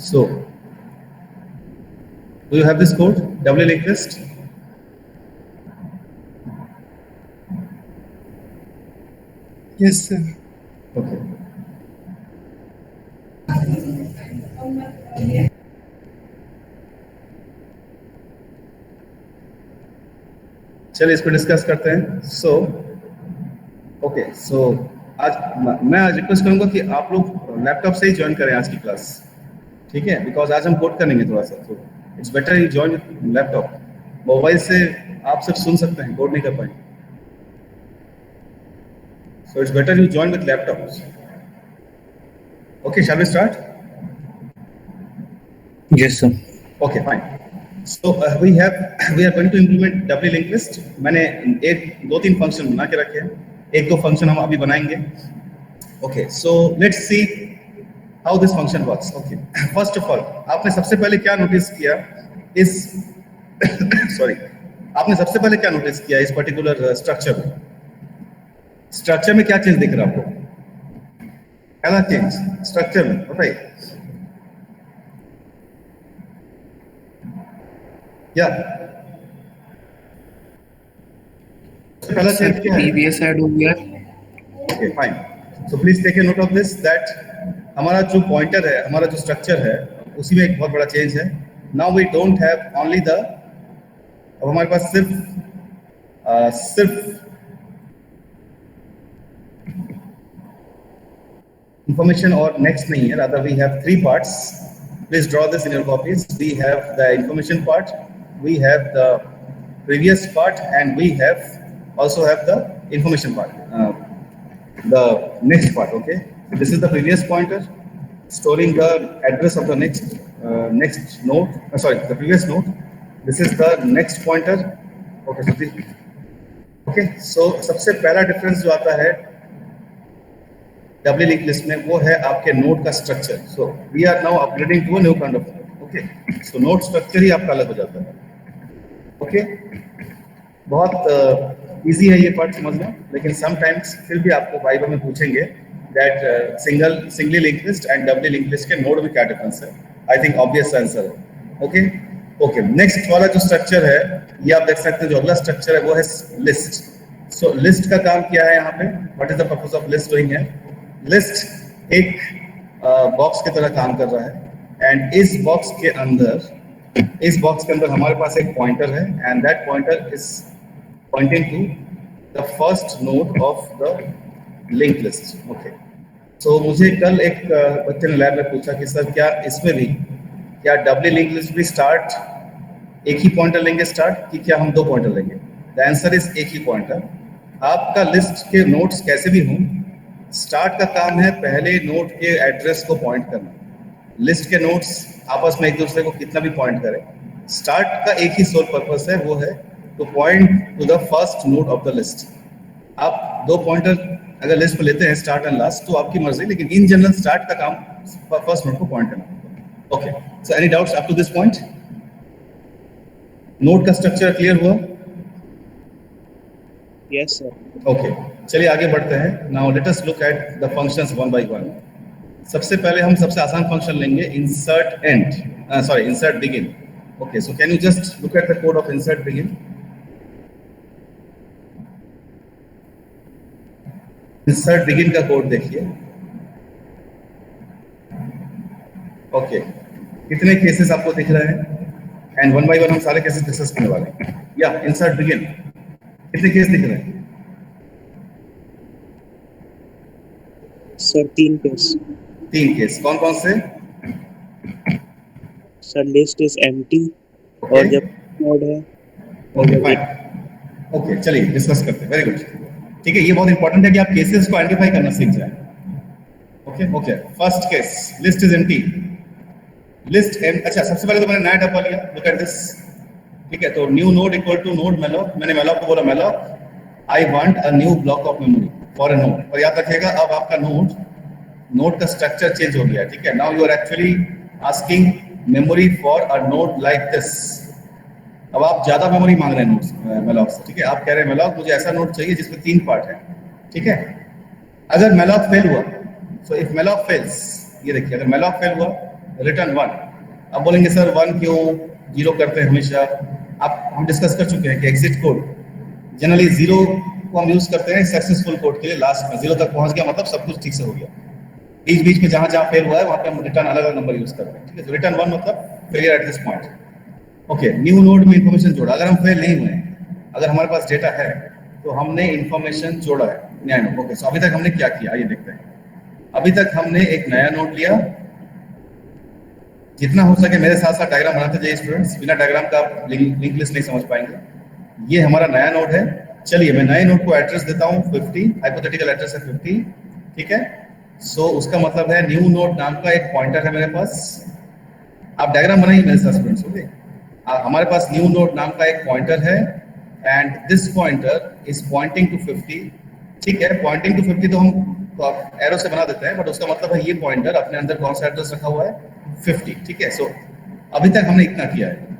So, do you have this code, doubly linked list? Yes, sir. Okay. चलिए इसको discuss करते हैं. सो आज मैं रिक्वेस्ट करूंगा कि आप लोग लैपटॉप से ही ज्वाइन करें आज की क्लास, ठीक है? बिकॉज आज हम कोड करेंगे थोड़ा सा, तो it's better you join with laptop. Mobile से आप सिर्फ सुन सकते हैं, कोड नहीं कर पाएंगे. So it's better you join with laptop. Okay, shall we start? Yes, sir. Okay, fine. So we are going to implement doubly linked list. मैंने दो तीन फंक्शन बना के रखे हैं, एक दो फंक्शन हम अभी बनाएंगे. Okay, so let's see how this function works. Okay, first of all, आपने सबसे पहले क्या नोटिस किया इस sorry, आपने सबसे पहले क्या नोटिस किया इस पर्टिकुलर स्ट्रक्चर में? स्ट्रक्चर में क्या चेंज दिख रहा है आपको? पहला चेंज स्ट्रक्चर में बताइए. Yeah. पहला चेंज क्या है? previous ऐड हो गया. Okay, fine. So please take a note of this that हमारा जो पॉइंटर है, हमारा जो स्ट्रक्चर है, उसी में एक बहुत बड़ा चेंज है. Now we don't have only the, अब हमारे पास सिर्फ information और next नहीं है, rather we have three parts. Please draw this in your copies. We have the information part, we have the previous part, and we also have the information part, the next part. Okay, this is the previous pointer storing the address of the next node, the previous node. This is the next pointer. Okay, so सबसे पहला difference जो आता है डबली link list में, वो है आपके node का structure. So we are now upgrading to a new kind of node. Okay, so node structure ही आपका अलग हो जाता है. ओके, बहुत इजी है ये पार्ट समझना, लेकिन समटाइम्स फिर भी आपको वाइवा में पूछेंगे that singly link list and doubly link list के नोड में क्या डिफरेंस है. आई थिंक ऑब्वियस आंसर है. ओके, नेक्स्ट वाला जो स्ट्रक्चर है, ये आप देख सकते हैं, जो अगला स्ट्रक्चर है वो है लिस्ट. सो लिस्ट का काम क्या है यहाँ पे? What is the purpose of list doing है? लिस्ट एक बॉक्स की तरह काम कर रहा है, एंड इस बॉक्स के अंदर हमारे पास एक पॉइंटर है, and that pointer is pointing to the first node of the link list. Okay, so मुझे कल एक बच्चे ने लैब में पूछा कि सर क्या डबली लिंक लिस्ट भी स्टार्ट एक ही पॉइंटर लेंगे स्टार्ट, कि क्या हम दो पॉइंटर लेंगे? द आंसर इज एक ही पॉइंटर. आपका लिस्ट के नोड्स कैसे भी हों, स्टार्ट का काम है पहले नोड के एड्रेस को पॉइंट करना. लिस्ट के नोड्स आपस में एक दूसरे को कितना भी पॉइंट करें, स्टार्ट का एक ही सोल पर्पस है, वो है two point two the first node of the list. आप दो पॉइंटर अगर लिस्ट में लेते हैं, स्टार्ट एंड लास्ट, तो आपकी मर्जी, लेकिन इन जनरल स्टार्ट का काम फर्स्ट नोड को पॉइंट करना. Okay, so any doubts up to this point? Node का स्ट्रक्चर क्लियर हुआ? Yes, sir. ओके, चलिए आगे बढ़ते हैं. Now let us look at the functions one by one. सबसे पहले हम सबसे आसान फंक्शन लेंगे, insert begin. Okay, so can you just look at the code of insert begin? Insert begin का कोड देखिए. ओके, कितने केसेस आपको दिख रहे हैं? एंड वन बाय वन हम सारे केसेस डिस्कस करने वाले हैं. या इंसर्ट बिगिन, कितने केस दिख रहे हैं? सर तीन केस. कौन कौन से? सर लिस्ट इज एम्प्टी और जब नोड है. Okay, fine. ओके, चलिए डिस्कस करते हैं. Very good. ठीक है, ये बहुत इंपॉर्टेंट है कि आप केसेस को आइडेंटिफाई करना सीख जाएं. Okay, first case, list is empty. अच्छा, सबसे पहले तो मैंने नया डब्बा लिया. Look at this. ठीक है, तो new node equal to node malloc. मैंने मैलॉक को बोला, malloc I want a new block of memory for a node. और याद रखिएगा, अब आपका नोड का स्ट्रक्चर चेंज हो गया. ठीक है, now you are actually asking memory for a node like this. अब आप ज्यादा मेमोरी मांग रहे हैं मैलॉक से. ठीक है, आप कह रहे हैं मैलॉक मुझे ऐसा नोड चाहिए जिसमें 3 पार्ट है. ठीक है, अगर मैलॉक फेल हुआ, सो इफ मैलॉक फेल्स, ये देखिए, अगर मैलॉक फेल हुआ रिटर्न 1। अब बोलेंगे सर 1 क्यों 0 करते हैं हमेशा? आप हम डिस्कस कर चुके हैं कि एग्जिट कोड जनरली 0 को हम यूज करते हैं सक्सेसफुल कोड के लिए। लास्ट में 0 तक पहुंच गया मतलब सब कुछ ठीक से हो गया। बीच बीच में जहां जहां फेल हुआ है वहां पे हम रिटर्न अलग अलग नंबर यूज करते हैं, ठीक है। रिटर्न 1 मतलब failure at this point. Okay, new node में इंफॉर्मेशन जोड़ा। अगर हम फेल नहीं हुए, अगर हमारे पास डेटा है तो हमने इंफॉर्मेशन जोड़ा है नया नोड। ओके, सो अभी तक हमने क्या किया, आइए देखते हैं। अभी तक हमने एक नया नोड लिया। जितना हो सके मेरे साथ साथ डायग्राम बनाते जाइए स्टूडेंट्स, बिना डायग्राम का आप लिंक लिस्ट नहीं समझ पाएंगे। ये हमारा नया नोड है। चलिए मैं नए नोड को एड्रेस देता हूँ 50, हाइपोथेटिकल एड्रेस है 50, ठीक है। सो उसका मतलब है न्यू नोड नाम का एक पॉइंटर है मेरे पास। आप डायग्राम बनाइए मेरे साथ स्टूडेंट्स, ओके। हमारे पास न्यू नोड नाम का एक पॉइंटर है and this pointer is pointing to 50, ठीक है। पॉइंटिंग टू 50 तो हम तो एरो से बना देते हैं, बट उसका मतलब है ये पॉइंटर अपने अंदर कौन सा एड्रेस रखा हुआ है, 50, ठीक है। सो अभी तक हमने इतना किया है।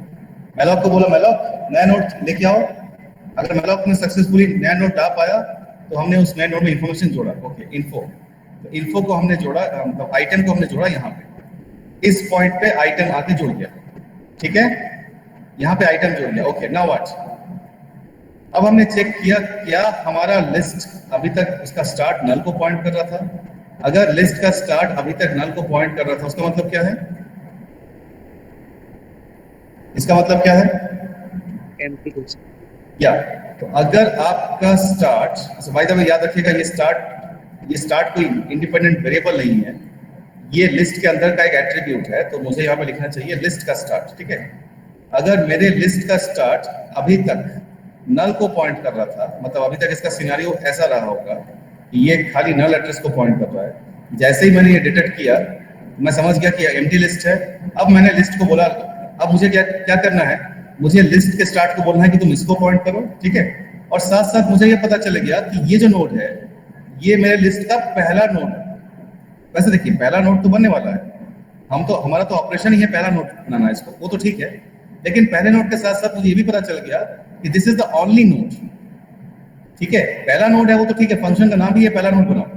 मैलॉक को बोला मैलॉक नया नोड लेके आओ। अगर मैलॉक ने सक्सेसफुली नया नोड ला पाया तो हमने उस नए नोड में इंफॉर्मेशन जोड़ा। ओके, इन्फो, तो इन्फो को हमने जोड़ा, मतलब आइटम को हमने जोड़ा यहाँ पे। इस पॉइंट पे आइटम आके जुड़ गया, ठीक है। यहाँ पे आइटम जुड़ गया। Okay, now what? अब हमने चेक किया क्या हमारा लिस्ट अभी तक उसका स्टार्ट नल को पॉइंट कर रहा था। अगर लिस्ट का स्टार्ट अभी तक नल को पॉइंट कर रहा था उसका मतलब क्या है? इसका मतलब क्या है? empty list. या तो अगर आपका स्टार्ट, बाय द वे याद रखिएगा ये स्टार्ट कोई इंडिपेंडेंट वेरिएबल नहीं है, ये लिस्ट के अंदर का एक एट्रीब्यूट है। तो मुझे यहाँ पे लिखना चाहिए लिस्ट का स्टार्ट, ठीक है। अगर मेरे लिस्ट का स्टार्ट अभी तक नल को पॉइंट कर रहा था, मतलब अभी तक इसका सिनेरियो ऐसा रहा होगा कि ये खाली नल एड्रेस को पॉइंट कर रहा है। जैसे ही मैंने ये डिटेक्ट किया मैं समझ गया कि एम्प्टी लिस्ट है। अब मैंने लिस्ट को बोला, अब मुझे क्या क्या करना है, मुझे लिस्ट के स्टार्ट को बोलना है कि तुम इसको पॉइंट करो, ठीक है। और साथ साथ मुझे ये पता चल गया कि ये जो नोड है ये मेरे लिस्ट का पहला नोड है। वैसे देखिए पहला नोड तो बनने वाला है, हम तो हमारा तो ऑपरेशन ही है पहला नोड बनाना इसको, वो तो ठीक है। लेकिन पहले नोड के साथ साथ मुझे ये भी पता चल गया कि this is the only node, ठीक है। पहला नोड है वो तो ठीक है, फंक्शन का नाम भी है पहला नोड बनाओ।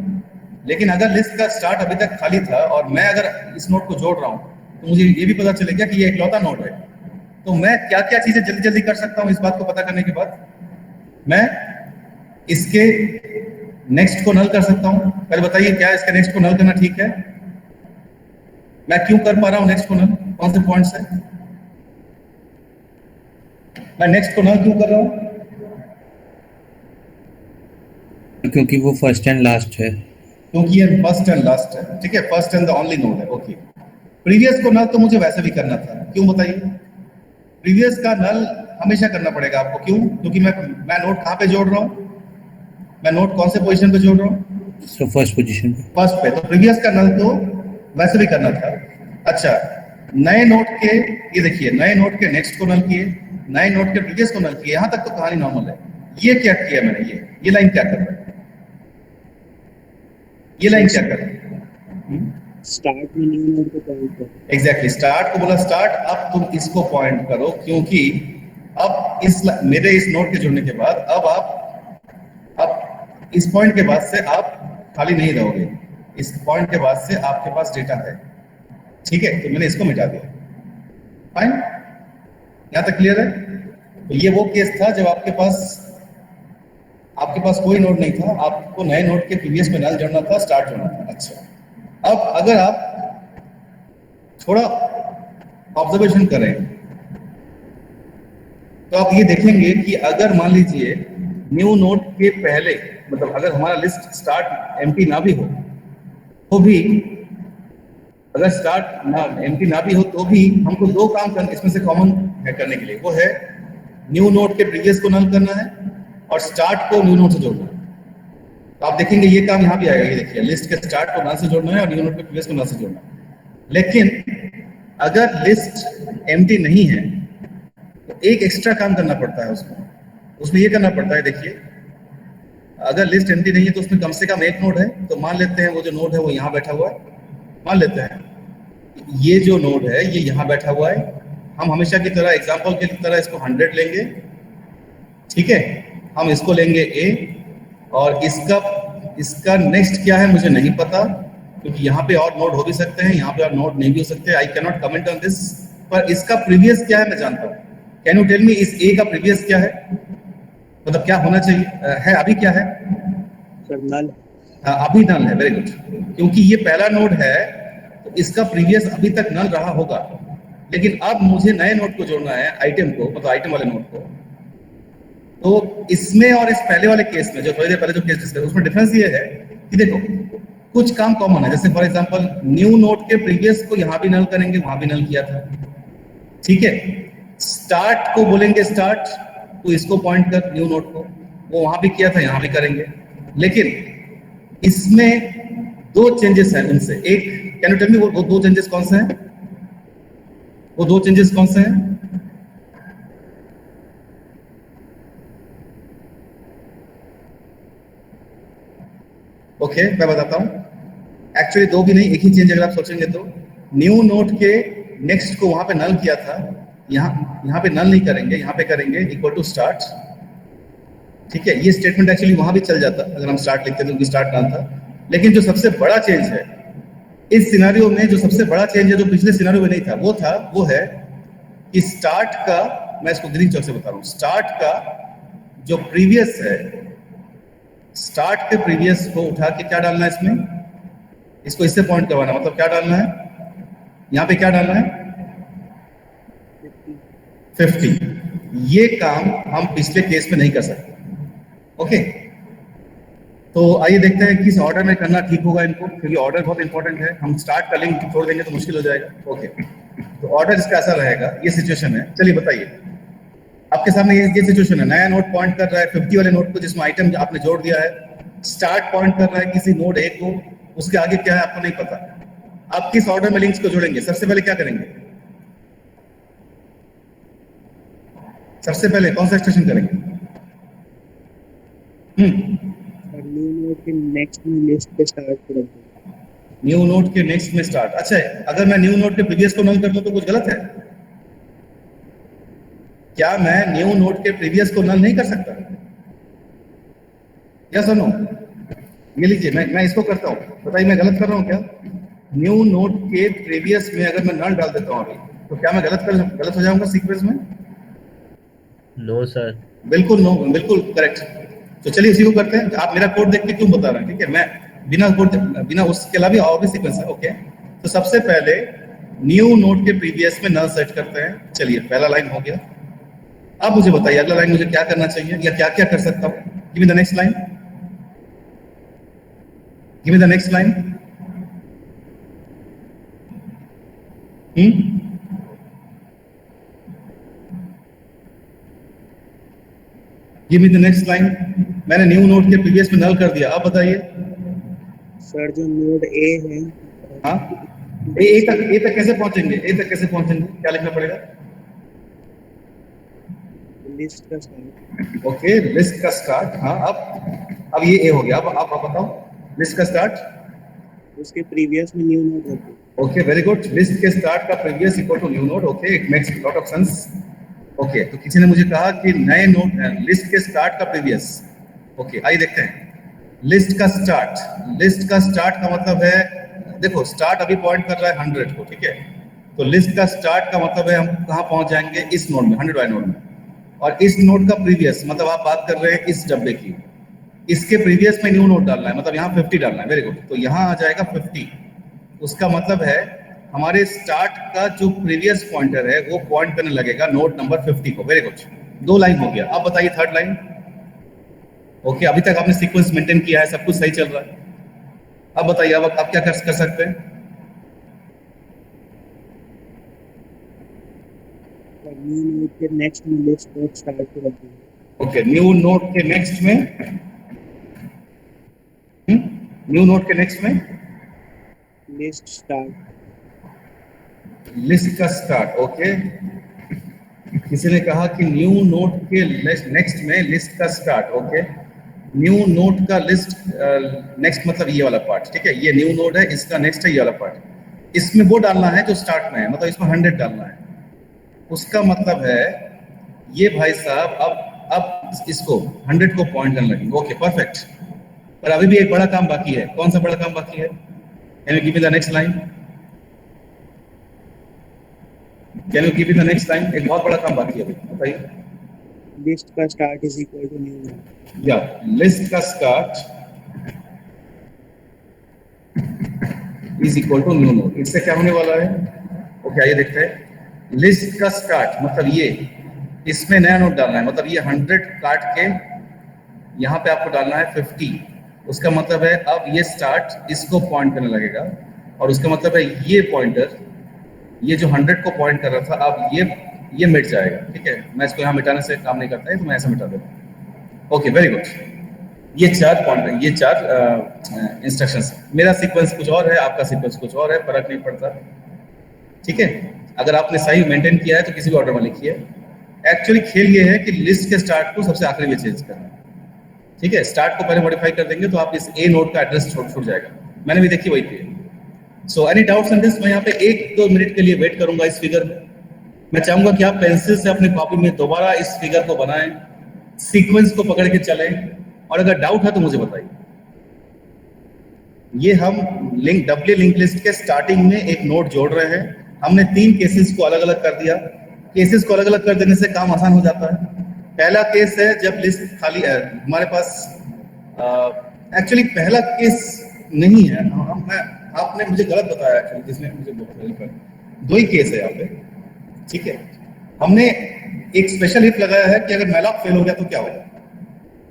लेकिन अगर लिस्ट का स्टार्ट अभी तक खाली था और मैं अगर इस नोड को जोड़ रहा हूँ तो मुझे ये भी पता चलेगा कि ये इकलौता नोड है। तो मैं क्या क्या चीजें जल्दी जल्दी कर सकता हूँ इस बात को पता करने के बाद? मैं इसके नेक्स्ट को नल कर सकता हूँ। पहले बताइए क्या इसके नेक्स्ट को नल करना ठीक है? मैं क्यों कर पा रहा हूँ नेक्स्ट को नल? कौन से पॉइंट से मैं नेक्स्ट को नल क्यों कर रहा हूँ? क्योंकि वो फर्स्ट एंड लास्ट है। क्योंकि ये फर्स्ट एंड लास्ट है, ठीक है। First and the only node है। ओके, प्रीवियस को नल तो मुझे वैसे भी करना था, क्यों बताइए? प्रीवियस का नल हमेशा करना पड़ेगा आपको, क्यों? क्योंकि मैं नोड कहाँ पे जोड़ रहा हूँ, मैं नोड कौन से पोजीशन पे जोड़ रहा हूँ? सो फर्स्ट पोजीशन पे, फर्स्ट पे। तो प्रीवियस का नल तो वैसे भी करना था। अच्छा, नए नोड के, ये देखिए नए नोड के नेक्स्ट को नल किए, नए नोड के प्रीवियस को नल किए, यहां तक तो कहानी नॉर्मल है। ये क्या किया मैंने, ये लाइन क्या कर रहा है, ये लाइन क्या कर रही है? स्टार्ट में न्यू नोड को पॉइंट करो। एग्जैक्टली, स्टार्ट को बोला स्टार्ट, अब तुम इसको पॉइंट करो, क्योंकि अब मेरे इस नोड के जुड़ने के बाद अब इस पॉइंट के बाद से आप खाली नहीं रहोगे। इस पॉइंट के बाद से आपके पास डेटा है, ठीक है। तो मैंने इसको मिटा दिया। फाइन, यहां तक क्लियर है? तो ये वो केस था जब आपके पास कोई नोड नहीं था, आपको नए नोड के प्रीवियस में नल जोड़ना था, स्टार्ट जोड़ना था। अच्छा, अब अगर आप थोड़ा ऑब्जर्वेशन करें तो आप ये देखेंगे कि अगर मान लीजिए न्यू नोड के पहले, मतलब अगर हमारा लिस्ट स्टार्ट एम्प्टी ना भी हो तो भी, अगर स्टार्ट ना एम्प्टी ना भी हो तो भी हमको दो काम करना इसमें से कॉमन है करने के लिए, वो है न्यू नोड के प्रीवियस को नल करना है और स्टार्ट को न्यू नोड से जोड़ना है। तो आप देखेंगे ये काम यहाँ भी आएगा, ये देखिए लिस्ट के स्टार्ट को नल से जोड़ना है और न्यू नोड के प्रीवियस को नल से जोड़ना है। लेकिन अगर लिस्ट एम्प्टी नहीं है तो एक एक्स्ट्रा काम करना पड़ता है उसमें ये करना पड़ता है। देखिए अगर लिस्ट एम्प्टी नहीं है तो उसमें कम से कम एक नोड है। तो मान लेते हैं वो जो नोड है वो यहाँ बैठा हुआ है, मान लेते हैं ये जो नोड है ये यहाँ बैठा हुआ है। हम हमेशा की तरह एग्जाम्पल की तरह इसको 100 लेंगे, ठीक है। हम इसको लेंगे A और इसका नेक्स्ट क्या है मुझे नहीं पता, क्योंकि यहाँ पे और नोड हो भी सकते हैं, यहाँ पे और नोड नहीं भी हो सकते। I can not comment on this, पर इसका प्रीवियस क्या है मैं जानता हूँ। कैन यू टेल मी इस ए का प्रीवियस क्या है, मतलब क्या होना चाहिए, है अभी क्या है? सर नल हाँ, अभी नल है, वेरी गुड। क्योंकि ये पहला नोड है तो इसका प्रीवियस अभी तक नल रहा होगा, लेकिन अब मुझे नए नोड को जोड़ना है, आइटम को, मतलब आइटम वाले नोड को। तो इसमें और इस पहले वाले केस में, जो थोड़ी देर पहले जो केस डिस्कस, उसमें डिफरेंस ये है कि देखो कुछ काम कॉमन है। जैसे फॉर एग्जांपल न्यू नोड के प्रीवियस को यहाँ भी नल करेंगे, वहां भी नल किया था, ठीक है। स्टार्ट को बोलेंगे स्टार्ट, तो इसको पॉइंट कर न्यू नोड को, वो वहां भी किया था, यहाँ भी करेंगे। लेकिन इसमें दो चेंजेस हैं उनसे। एक, कैन यू टेल मी वो दो चेंजेस कौन से हैं? वो दो चेंजेस कौन से हैं? ओके, मैं बताता हूं। एक्चुअली दो भी नहीं, एक ही चेंज अगर आप सोचेंगे तो। न्यू नोड के नेक्स्ट को वहां पे नल किया था, यहाँ पे नल नहीं करेंगे, यहाँ पे करेंगे इक्वल टू स्टार्ट, ठीक है। ये स्टेटमेंट एक्चुअली वहां भी चल जाता अगर हम स्टार्ट लिखते तो, स्टार्ट नल था। लेकिन जो सबसे बड़ा चेंज है इस सिनेरियो में, जो सबसे बड़ा चेंज है जो पिछले सिनेरियो में नहीं था, वो है कि स्टार्ट का, मैं इसको ग्रीन चौक से बता रहा हूं, स्टार्ट का जो प्रीवियस है, स्टार्ट के प्रीवियस को उठा के क्या डालना है इसमें, इसको इससे पॉइंट करवाना, मतलब क्या डालना है, यहाँ पे क्या डालना है, 50। ये काम हम पिछले केस में नहीं कर सकते, ओके। तो आइए देखते हैं किस ऑर्डर में करना ठीक होगा इनको, क्योंकि ऑर्डर बहुत इंपॉर्टेंट है। हम स्टार्ट का लिंक छोड़ देंगे तो मुश्किल हो जाएगा, ओके। तो ऑर्डर इसका ऐसा रहेगा, ये सिचुएशन है। चलिए बताइए, आपके सामने ये सिचुएशन है, नया नोड पॉइंट कर रहा है 50 वाले नोड को जिसमें आइटम आपने जोड़ दिया है। स्टार्ट पॉइंट कर रहा है किसी नोड ए को, उसके आगे क्या है आपको नहीं पता। आप किस ऑर्डर में लिंक्स को जोड़ेंगे? सबसे पहले क्या करेंगे? सबसे पहले कौन सा एक्सटेंशन करेंगे? न्यू नोड के नेक्स्ट में लिस्ट पे स्टार्ट करेंगे। न्यू नोड के नेक्स्ट में स्टार्ट। अच्छा है, अगर मैं न्यू नोड के प्रीवियस को नल कर दूं तो कुछ गलत है क्या? मैं न्यू नोड के प्रीवियस को नल नहीं कर सकता? या सुनो, ये लीजिए, मैं इसको करता हूँ, बताइए मैं गलत कर रहा हूँ क्या? न्यू नोड के प्रीवियस में अगर मैं नल डाल देता हूँ अभी, तो क्या मैं गलत हो जाऊंगा सीक्वेंस में? No sir. बिल्कुल नो, बिल्कुल करेक्ट। तो चलिए इसी को करते हैं। आप मेरा कोड देख के क्यों बता रहे हैं, ठीक है? मैं बिना उसके अलावा भी और भी सीक्वेंस है, ओके। तो सबसे पहले न्यू नोड के प्रीवियस में नल सेट करते हैं। चलिए पहला लाइन हो गया। अब मुझे बताइए अगला लाइन मुझे क्या करना चाहिए या क्या क्या कर सकता हूँ? Give me the next line, give me the next line. Give me the next line. मैंने न्यू नोड के प्रीवियस में नल कर दिया, अब बताइए। सर जो नोड ए है, हाँ, ए तक कैसे पहुंचेंगे? ए तक कैसे पहुंचेंगे? क्या लिखना पड़ेगा? लिस्ट का स्टार्ट। ओके, लिस्ट का स्टार्ट। हाँ, अब ये ए हो गया। अब बताओ लिस्ट का स्टार्ट। उसके प्रीवियस में न्यू नोड होती है। Okay, very good. लिस्ट के स्टार्ट का previous equal to new node. Okay, it makes lot of sense. Okay, तो किसी ने मुझे कहा कि नए नोड लिस्ट के स्टार्ट का प्रीवियस। ओके, आइए देखते हैं लिस्ट का स्टार्ट। लिस्ट का स्टार्ट का मतलब है, देखो स्टार्ट अभी पॉइंट कर रहा है 100 को, ठीक है। तो लिस्ट का स्टार्ट का मतलब है हम कहाँ पहुंच जाएंगे? इस नोड में, 100 वाले नोड में। और इस नोड का प्रीवियस मतलब आप बात कर रहे हैं इस डब्बे की, इसके प्रीवियस में न्यू नोड डालना है, मतलब यहाँ 50 डालना है। Very good. तो यहाँ आ जाएगा 50। उसका मतलब है हमारे स्टार्ट का जो प्रीवियस पॉइंटर है वो पॉइंट करने लगेगा नोड नंबर 50 को। वेरी गुड, 2 लाइन हो गया। अब बताइए थर्ड लाइन। ओके, अभी तक आपने सीक्वेंस मेंटेन किया है, सब कुछ सही चल रहा है। अब बताइए अब आप क्या कर सकते हैं? न्यू नोड के नेक्स्ट में लिस्ट पे स्टार्ट करेंगे। ओके, न्यू नोड के नेक्स्ट में, न्यू नोड के नेक्स्ट में लिस्ट स्टार्ट। लिस्ट का स्टार्ट। ओके, किसी ने कहा कि न्यू नोड के नेक्स्ट में लिस्ट का स्टार्ट। ओके, न्यू नोड का लिस्ट नेक्स्ट मतलब ये वाला पार्ट, ठीक है। ये न्यू नोड है, इसका नेक्स्ट है ये वाला पार्ट। इसमें वो डालना है जो स्टार्ट में है, मतलब इसमें 100 डालना है। उसका मतलब है ये भाई साहब अब इसको 100 को पॉइंट करने लगेंगे। Okay, perfect. पर अभी भी एक बड़ा काम बाकी है। कौन सा बड़ा काम बाकी है? Can you give me the next line? Can you give me the next line? एक बहुत बड़ा काम बाकी है अभी, बताइए। लिस्ट का start is equal to new node. या लिस्ट का start is equal to new node. इससे क्या होने वाला है? ओके, आइए देखते हैं। लिस्ट का स्टार्ट मतलब ये, इसमें नया नोड डालना है, मतलब ये 100 काट के यहाँ पे आपको डालना है 50। उसका मतलब है अब ये स्टार्ट इसको पॉइंट करने लगेगा, और उसका मतलब है ये पॉइंटर, ये जो 100 को पॉइंट कर रहा था, अब ये मिट जाएगा। ठीक है, मैं इसको यहाँ मिटाने से काम नहीं करता है, तो मैं ऐसा मिटा देता हूँ। Okay, very good. ये 4 पॉइंट, ये 4 इंस्ट्रक्शंस। मेरा सीक्वेंस कुछ और है, आपका सीक्वेंस कुछ और है, फर्क नहीं पड़ता। ठीक है, अगर आपने सही मेंटेन किया है तो किसी भी ऑर्डर में लिखिए। एक्चुअली खेल ये है कि लिस्ट के स्टार्ट को सबसे आखिरी में चेंज करना है। ठीक है, स्टार्ट को पहले मॉडिफाई कर देंगे तो आप इस ए नोड का एड्रेस छूट जाएगा। मैंने भी देखी वही थी। सो एनी डाउट्स इन दिस? मैं यहाँ पे 1-2 मिनट के लिए वेट करूंगा इस फिगर में। मैं चाहूंगा कि आप पेंसिल से अपनी कॉपी में दोबारा इस फिगर को बनाएं, सीक्वेंस को पकड़ के चलें, और अगर डाउट है तो मुझे बताइए। ये हम डब्ल्यू लिंक लिस्ट के स्टार्टिंग में एक नोड जोड़ रहे हैं। हमने 3 केसेस को अलग अलग कर दिया। केसेस को अलग अलग कर देने से काम आसान हो जाता है। पहला केस है जब लिस्ट खाली है हमारे पास। एक्चुअली पहला केस नहीं है, आपने मुझे गलत बताया एक्चुअली, जिसने मुझे हेल्प कर। 2 ही केस है यहाँ पे। ठीक है, हमने एक स्पेशल इफ लगाया है कि अगर मैलॉक फेल हो गया तो क्या होगा।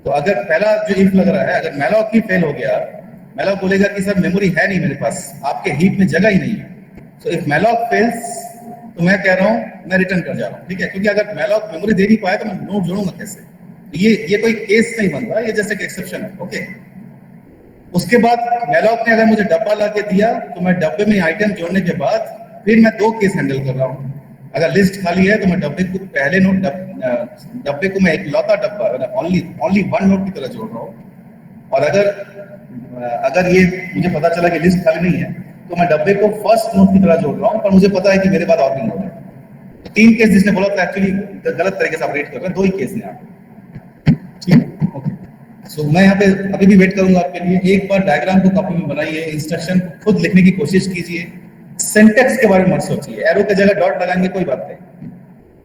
तो अगर पहला जो इफ लग रहा है, अगर मैलॉक ही फेल हो गया, मैलॉक बोलेगा कि सर मेमोरी है नहीं मेरे पास, आपके हीप में जगह ही नहीं है। सो इफ मैलॉक फेल्स, तो मैं कह रहा हूं मैं रिटर्न कर जा रहा हूं। ठीक है, क्योंकि अगर मैलॉक मेमोरी दे नहीं पाया तो मैं नोड जोड़ूंगा कैसे? ये कोई केस नहीं बन रहा, ये जैसे एक एक्सेप्शन है। ओके, उसके बाद मैलॉक ने अगर मुझे डब्बा ला के दिया तो मैं डब्बे में आइटम जोड़ने के बाद फिर मैं 2 केस हैंडल कर रहा हूँ। अगर लिस्ट खाली है तो मैं डब्बे को पहले नोड डब्बे को मैं एक लौता डब्बा ओनली 1 नोड की तरह जोड़ रहा हूँ। और अगर ये मुझे पता चला कि लिस्ट खाली नहीं है तो मैं डब्बे को फर्स्ट नोड की तरह जोड़ रहा हूँ, पर मुझे पता है कि मेरे बाद और भी नोड है। तो 3 केस जिसने बोला था एक्चुअली गलत तरीके से आप रेट कर रहे हैं। 2 ही केस हैं आप। ठीक है, ओके। सो मैं यहाँ पे अभी भी वेट करूंगा आपके लिए। एक बार डायग्राम को कॉपी में बनाइए, इंस्ट्रक्शन खुद लिखने की कोशिश कीजिए। सिंटेक्स के बारे में मत सोचिए, एरो की जगह डॉट लगाएंगे कोई बात नहीं।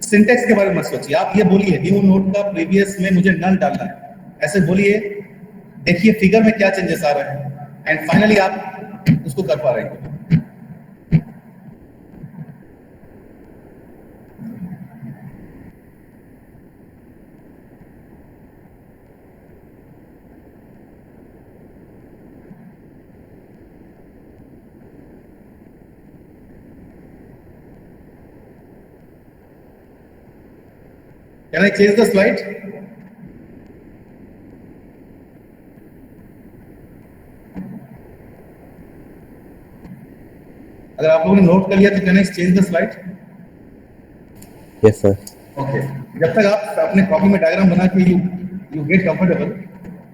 सिंटेक्स के बारे में मत सोचिए, आप ये बोलिए न्यू नोड का प्रीवियस में मुझे नल डालना है, ऐसे बोलिए। देखिए फिगर में क्या चेंजेस आ रहे हैं, एंड फाइनली आप उसको कर पा रहे हैं। Can I change the slide? अगर आप लोगों ने नोट कर लिया तो can I change the slide? Yes sir. Okay, जब तक आप अपने कॉपी में डायग्राम बना के you get comfortable,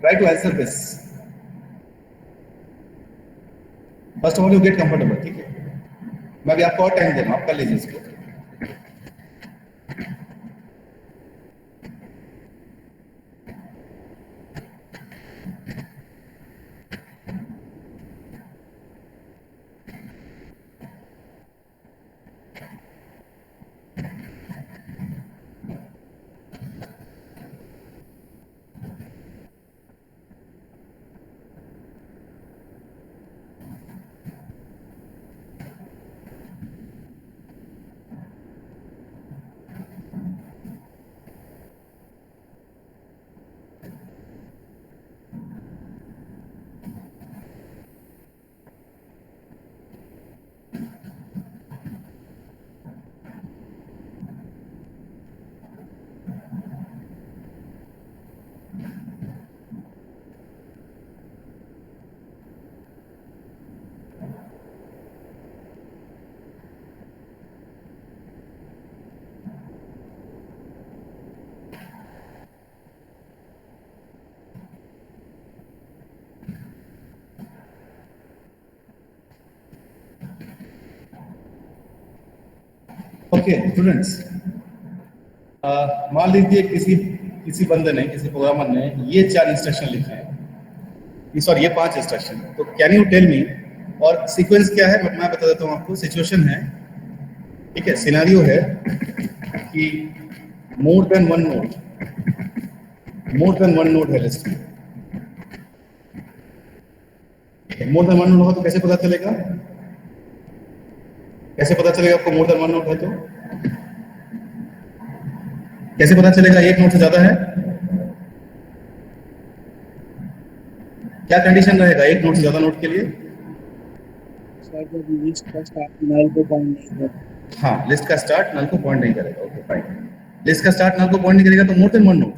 try to answer this. First of all you get comfortable. ठीक है, मैं भी आपको और टाइम दे रहा हूं, आप कर लीजिए इसको। ओके स्टूडेंट्स, मान लीजिए किसी बंदे ने, किसी प्रोग्रामर ने ये 4 इंस्ट्रक्शन लिखे हैं, सॉरी ये 5 इंस्ट्रक्शन। तो कैन यू टेल मी और सीक्वेंस क्या है मैं बता देता हूँ आपको। सिचुएशन है, ठीक है, सिनेरियो है कि मोर देन वन नोड है लिस्ट में। मोर देन वन नोड होगा तो कैसे पता चलेगा? कैसे पता चलेगा आपको मोर देन वन नोड है? तो कैसे पता चलेगा एक नोड से ज्यादा है? क्या कंडीशन रहेगा एक नोड से ज्यादा नोड के लिए? सर जब लिस्ट का स्टार्ट नल को पॉइंट नहीं करेगा। हाँ, लिस्ट का स्टार्ट नल को पॉइंट नहीं करेगा। ओके फाइन, लिस्ट का स्टार्ट नल को पॉइंट नहीं करेगा तो more than one node.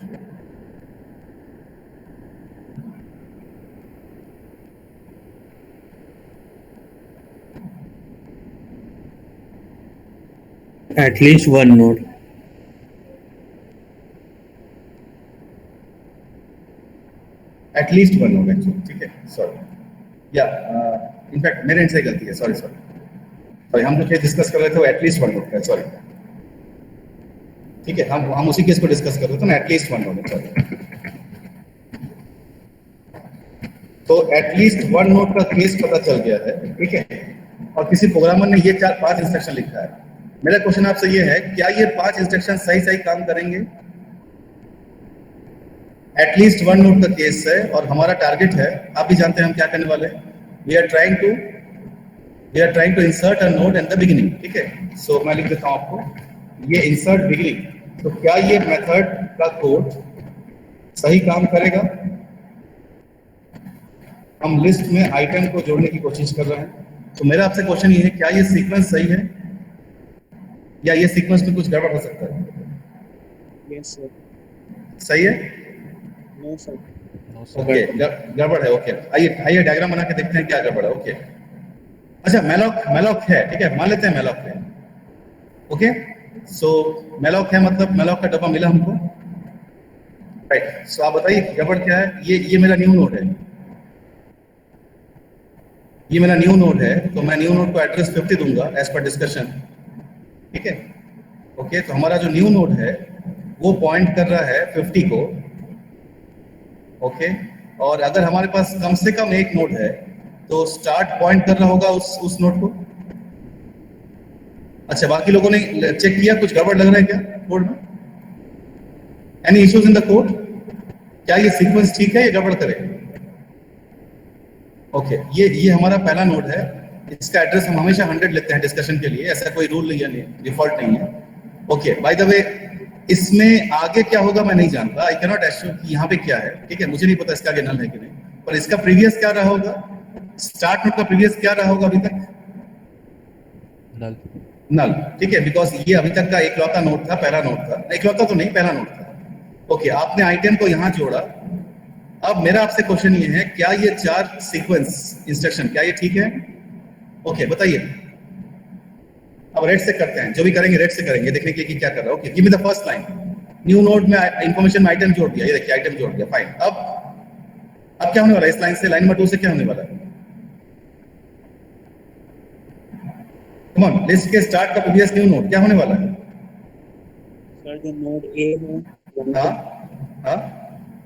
At least one node. At least one node actually, ठीक है, सॉरी या इनफैक्ट मेरे एंड से गलती है, सॉरी हम लोग ये डिस्कस कर रहे थे वो एटलीस्ट वन नोड है, सॉरी, ठीक है, हम उसी केस को डिस्कस कर रहे थे ना, एटलीस्ट वन नोड है, सॉरी। तो एटलीस्ट वन नोड का केस पता चल गया है, ठीक है, और किसी प्रोग्रामर ने ये 4-5 इंस्ट्रक्शन लिखा है। मेरा क्वेश्चन आपसे ये है, क्या ये 5 इंस्ट्रक्शन सही काम करेंगे? एटलीस्ट वन नोड का केस है और हमारा टारगेट है, आप भी जानते हैं हम क्या करने वाले हैं। We are trying to insert a node in the beginning, ठीक है। सो मैं लिख देता हूं आपको, ये इंसर्ट बिगिनिंग। तो क्या ये मेथड का कोड सही काम करेगा? हम लिस्ट में आइटम को जोड़ने की कोशिश कर रहे हैं, तो मेरा आपसे क्वेश्चन ये है, क्या ये सीक्वेंस सही है या ये सीक्वेंस में कुछ गड़बड़ हो सकता है? Yes sir. सही है? No sir. ओके, गड़बड़ है। ओके, आइए डायग्राम बना के देखते हैं क्या गड़बड़ है। ओके, अच्छा, मैलॉक है, ठीक है, मान लेते हैं मैलॉक है। ओके, सो मैलॉक है, मतलब मैलॉक का डब्बा मिला हमको, राइट। सो आप बताइए गड़बड़ क्या है? ये मेरा न्यू नोड है, ये मेरा न्यू नोड है, तो मैं न्यू नोड को एड्रेस 50 दूंगा एज पर डिस्कशन, ठीक है। ओके, तो हमारा जो न्यू नोड है वो पॉइंट कर रहा है 50 को, ओके, और अगर हमारे पास कम से कम एक नोड है तो स्टार्ट पॉइंट कर रहा होगा उस नोड को। अच्छा, बाकी लोगों ने चेक किया, कुछ गड़बड़ लग रहा है क्या कोड में? Any issues in the code? क्या ये सीक्वेंस ठीक है या गड़बड़ करे? ओके, ये हमारा पहला नोड है, इसका एड्रेस हम हमेशा 100 लेते हैं डिस्कशन के लिए, ऐसा कोई रूल नहीं है, डिफॉल्ट नहीं है। ओके, बाय द वे इसमें आगे क्या होगा मैं नहीं जानता, आई कैनॉट एश्योर कि यहाँ पे क्या है, ठीक है, मुझे नहीं पता इसका आगे नल है कि नहीं, पर इसका प्रीवियस क्या रहा होगा, स्टार्ट नोड का प्रीवियस क्या रहा होगा अभी तक? नल, ठीक है, बिकॉज ये अभी तक का एकलौता नोड था, पहला नोड था, एकलौता तो नहीं, पहला नोड था। ओके, आपने आइटम को यहाँ जोड़ा। अब मेरा आपसे क्वेश्चन ये है, क्या ये 4 सीक्वेंस इंस्ट्रक्शन क्या ये ठीक है? ओके, बताइए। अब रेड से करते हैं, जो भी करेंगे रेड से करेंगे, देखने के लिए कि क्या कर रहा है। Okay, give me the first line. New node में इंफॉर्मेशन में आइटम जोड़ दिया, ये देखिए आइटम जोड़ दिया, फाइन। अब क्या होने वाला है इस लाइन से, लाइन नंबर 2 से क्या होने वाला है? कम ऑन, लिस्ट के स्टार्ट का प्रीवियस न्यू नोड क्या होने वाला है? सर जो नोड ए है, हाँ,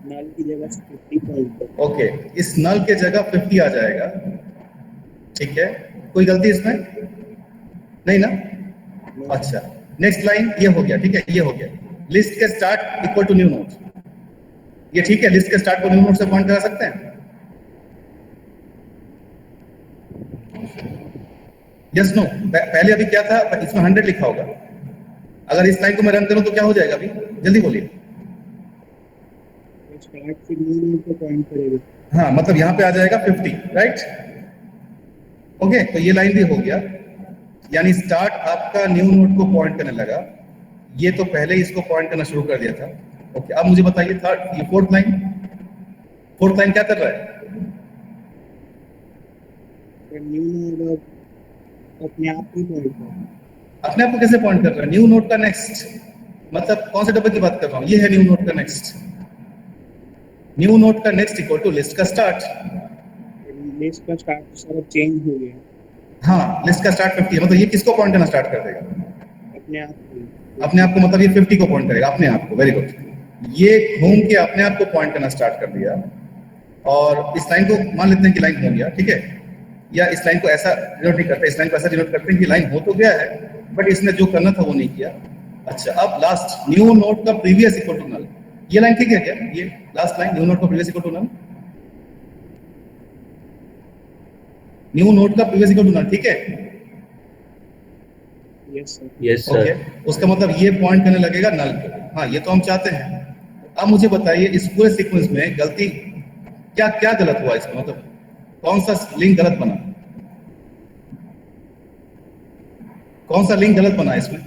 नल की जगह 50 पॉइंट। ओके, इस नल के जगह 50 आ जाएगा, ठीक है, कोई गलती इसमें नहीं ना? अच्छा, नेक्स्ट लाइन ये हो गया, ठीक है, ये हो गया, लिस्ट के start equal to new node, ये ठीक है, लिस्ट के स्टार्ट को न्यू नोड से पॉइंट करा सकते हैं? Yes no? पहले अभी क्या था, इसमें 100 लिखा होगा, अगर इस लाइन को मैं रन करूं तो क्या हो जाएगा? अभी जल्दी बोलिए। स्टार्ट से न्यू नोड को पॉइंट करेगा। हाँ, मतलब यहाँ पे आ जाएगा 50, राइट। ओके, तो ये लाइन भी हो गया, यानी स्टार्ट आपका न्यू नोड को पॉइंट करने लगा, ये तो पहले ही इसको पॉइंट करना शुरू कर दिया था। ओके, अब मुझे बताइए ये फोर्थ लाइन क्या कर रहा है? न्यू नोड अपने आप ही पॉइंट कर रहा है। अपने आप को कैसे पॉइंट कर रहा है? न्यू नोड का नेक्स्ट, मतलब कौन से डब्बे की बात कर रहा हूँ? ये है न्यू नोड का नेक्स्ट, न्यू नोड का नेक्स्ट इक्वल टू लिस्ट का स्टार्ट। लिस्ट का स्टार्ट सर चेंज हो गया। हाँ, लिस्ट का स्टार्ट 50 है, मतलब ये किसको पॉइंट करना स्टार्ट कर देगा? अपने आप को। अपने आप को, मतलब ये 50 को पॉइंट करेगा, अपने आप को, वेरी गुड। ये घूम के अपने आप को पॉइंट करना स्टार्ट कर दिया, और इस लाइन को मान लेते हैं कि लाइन हो गया, ठीक है, या इस लाइन को ऐसा डिनोट नहीं करते, इस लाइन को ऐसा डिनोट करते हैं कि लाइन हो तो गया है बट इसने जो करना था वो नहीं किया। अच्छा, अब लास्ट न्यू नोट का प्रीवियस इक्वल टू नल, ये लाइन ठीक है क्या? ये लास्ट लाइन न्यू नोट का previous equal to null, new note का प्रीवियस इक्वल टू नल, ठीक है? Yes sir. Yes, okay, sir. उसका मतलब ये पॉइंट करने लगेगा नल पे। हाँ, ये तो हम चाहते हैं। अब मुझे बताइए इस पूरे सीक्वेंस में गलती क्या क्या गलत हुआ इसमें, मतलब कौन सा लिंक गलत बना, कौन सा लिंक गलत बना इसमें?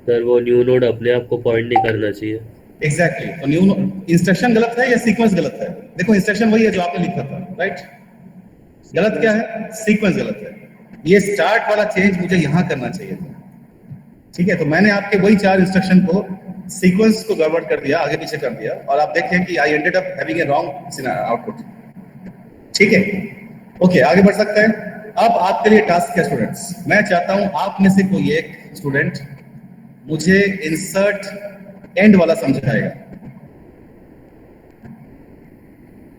सर वो न्यू नोड अपने आप को पॉइंट नहीं करना चाहिए। एग्जैक्टली तो न्यू इंस्ट्रक्शन गलत है या सीक्वेंस गलत है? देखो इंस्ट्रक्शन वही है जो आपने लिखा था, राइट? गलत क्या है? सीक्वेंस गलत है। ये स्टार्ट वाला चेंज मुझे यहां करना चाहिए था, ठीक है? तो मैंने आपके वही 4 इंस्ट्रक्शन को सीक्वेंस को गड़बड़ कर दिया, आगे पीछे कर दिया, और आप देखें कि I ended up having a wrong output, ठीक है? ओके, आगे बढ़ सकते हैं। अब आपके लिए टास्क है स्टूडेंट्स, मैं चाहता हूं आप में से कोई एक स्टूडेंट मुझे इंसर्ट एंड वाला समझाएगा।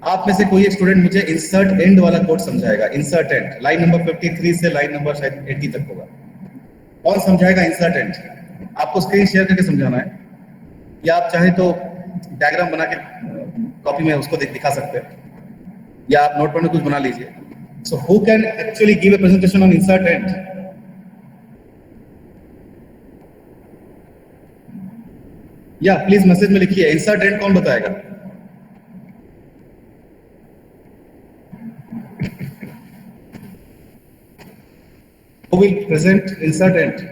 आप में से कोई एक स्टूडेंट मुझे इंसर्ट एंड वाला कोड समझाएगा। इंसर्ट एंड लाइन नंबर 53 से लाइन नंबर शायद 80 तक होगा। कौन समझाएगा इंसर्ट एंड? आपको स्क्रीन शेयर करके समझाना है, या आप चाहे तो डायग्राम बना के कॉपी में उसको दिखा सकते हैं, या आप नोटपैड में कुछ बना लीजिए। So who can actually give a presentation on insert and? या प्लीज मैसेज में लिखिए इंसर्ट एंड कौन बताएगा? Who will present insert end?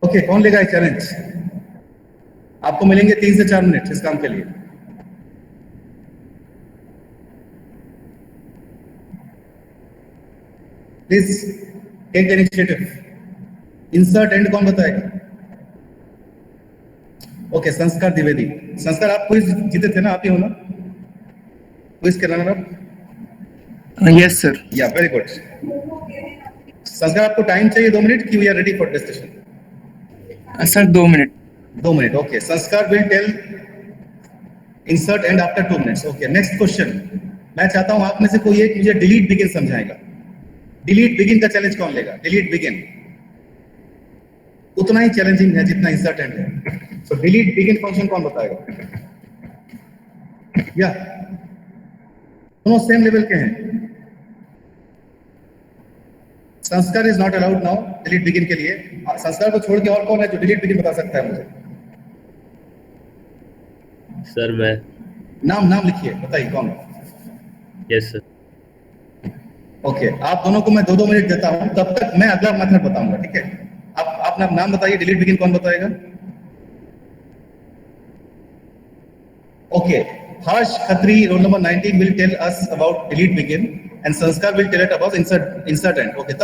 Okay, कौन लेगा ये चैलेंज? आपको मिलेंगे 3 से 4 मिनट इस काम के लिए। Please take the initiative. Insert end कौन बताएगा? ओके, संस्कार द्विवेदी। संस्कार, आप क्विज जीते थे ना, आप ही हो ना क्विज के रनर अप? Yes, sir. या वेरी गुड। संस्कार, आपको टाइम चाहिए 2 मिनट कि we are ready for discussion? Sir, 2 minutes. 2 minute, okay. Sanskar will tell insert end after 2 minutes. Okay, next question. मैं चाहता हूं आप में से कोई एक मुझे डिलीट बिगिन समझाएगा। डिलीट बिगिन का चैलेंज कौन लेगा? डिलीट बिगिन उतना ही चैलेंजिंग है जितना इंसर्ट एंड है। सो डिलीट बिगिन फंक्शन कौन बताएगा? या दोनों सेम लेवल के हैं। संस्कार is not allowed now delete begin के लिए। संस्कार को छोड़ के और कौन है जो डिलीट बिगिन बता सकता है मुझे? सर मैं। नाम लिखिए, बताइए कौन है? Yes sir. ओके, आप दोनों को मैं 2-2 मिनट देता हूं, तब तक मैं अगला मेथड बताऊंगा, ठीक है? आप अपना नाम बताइए। डिलीट बिगिन कौन बताएगा? Okay, Harsh Khatri, roll number 19 will tell us about delete begin and Sanskar will tell it about insert end. Okay,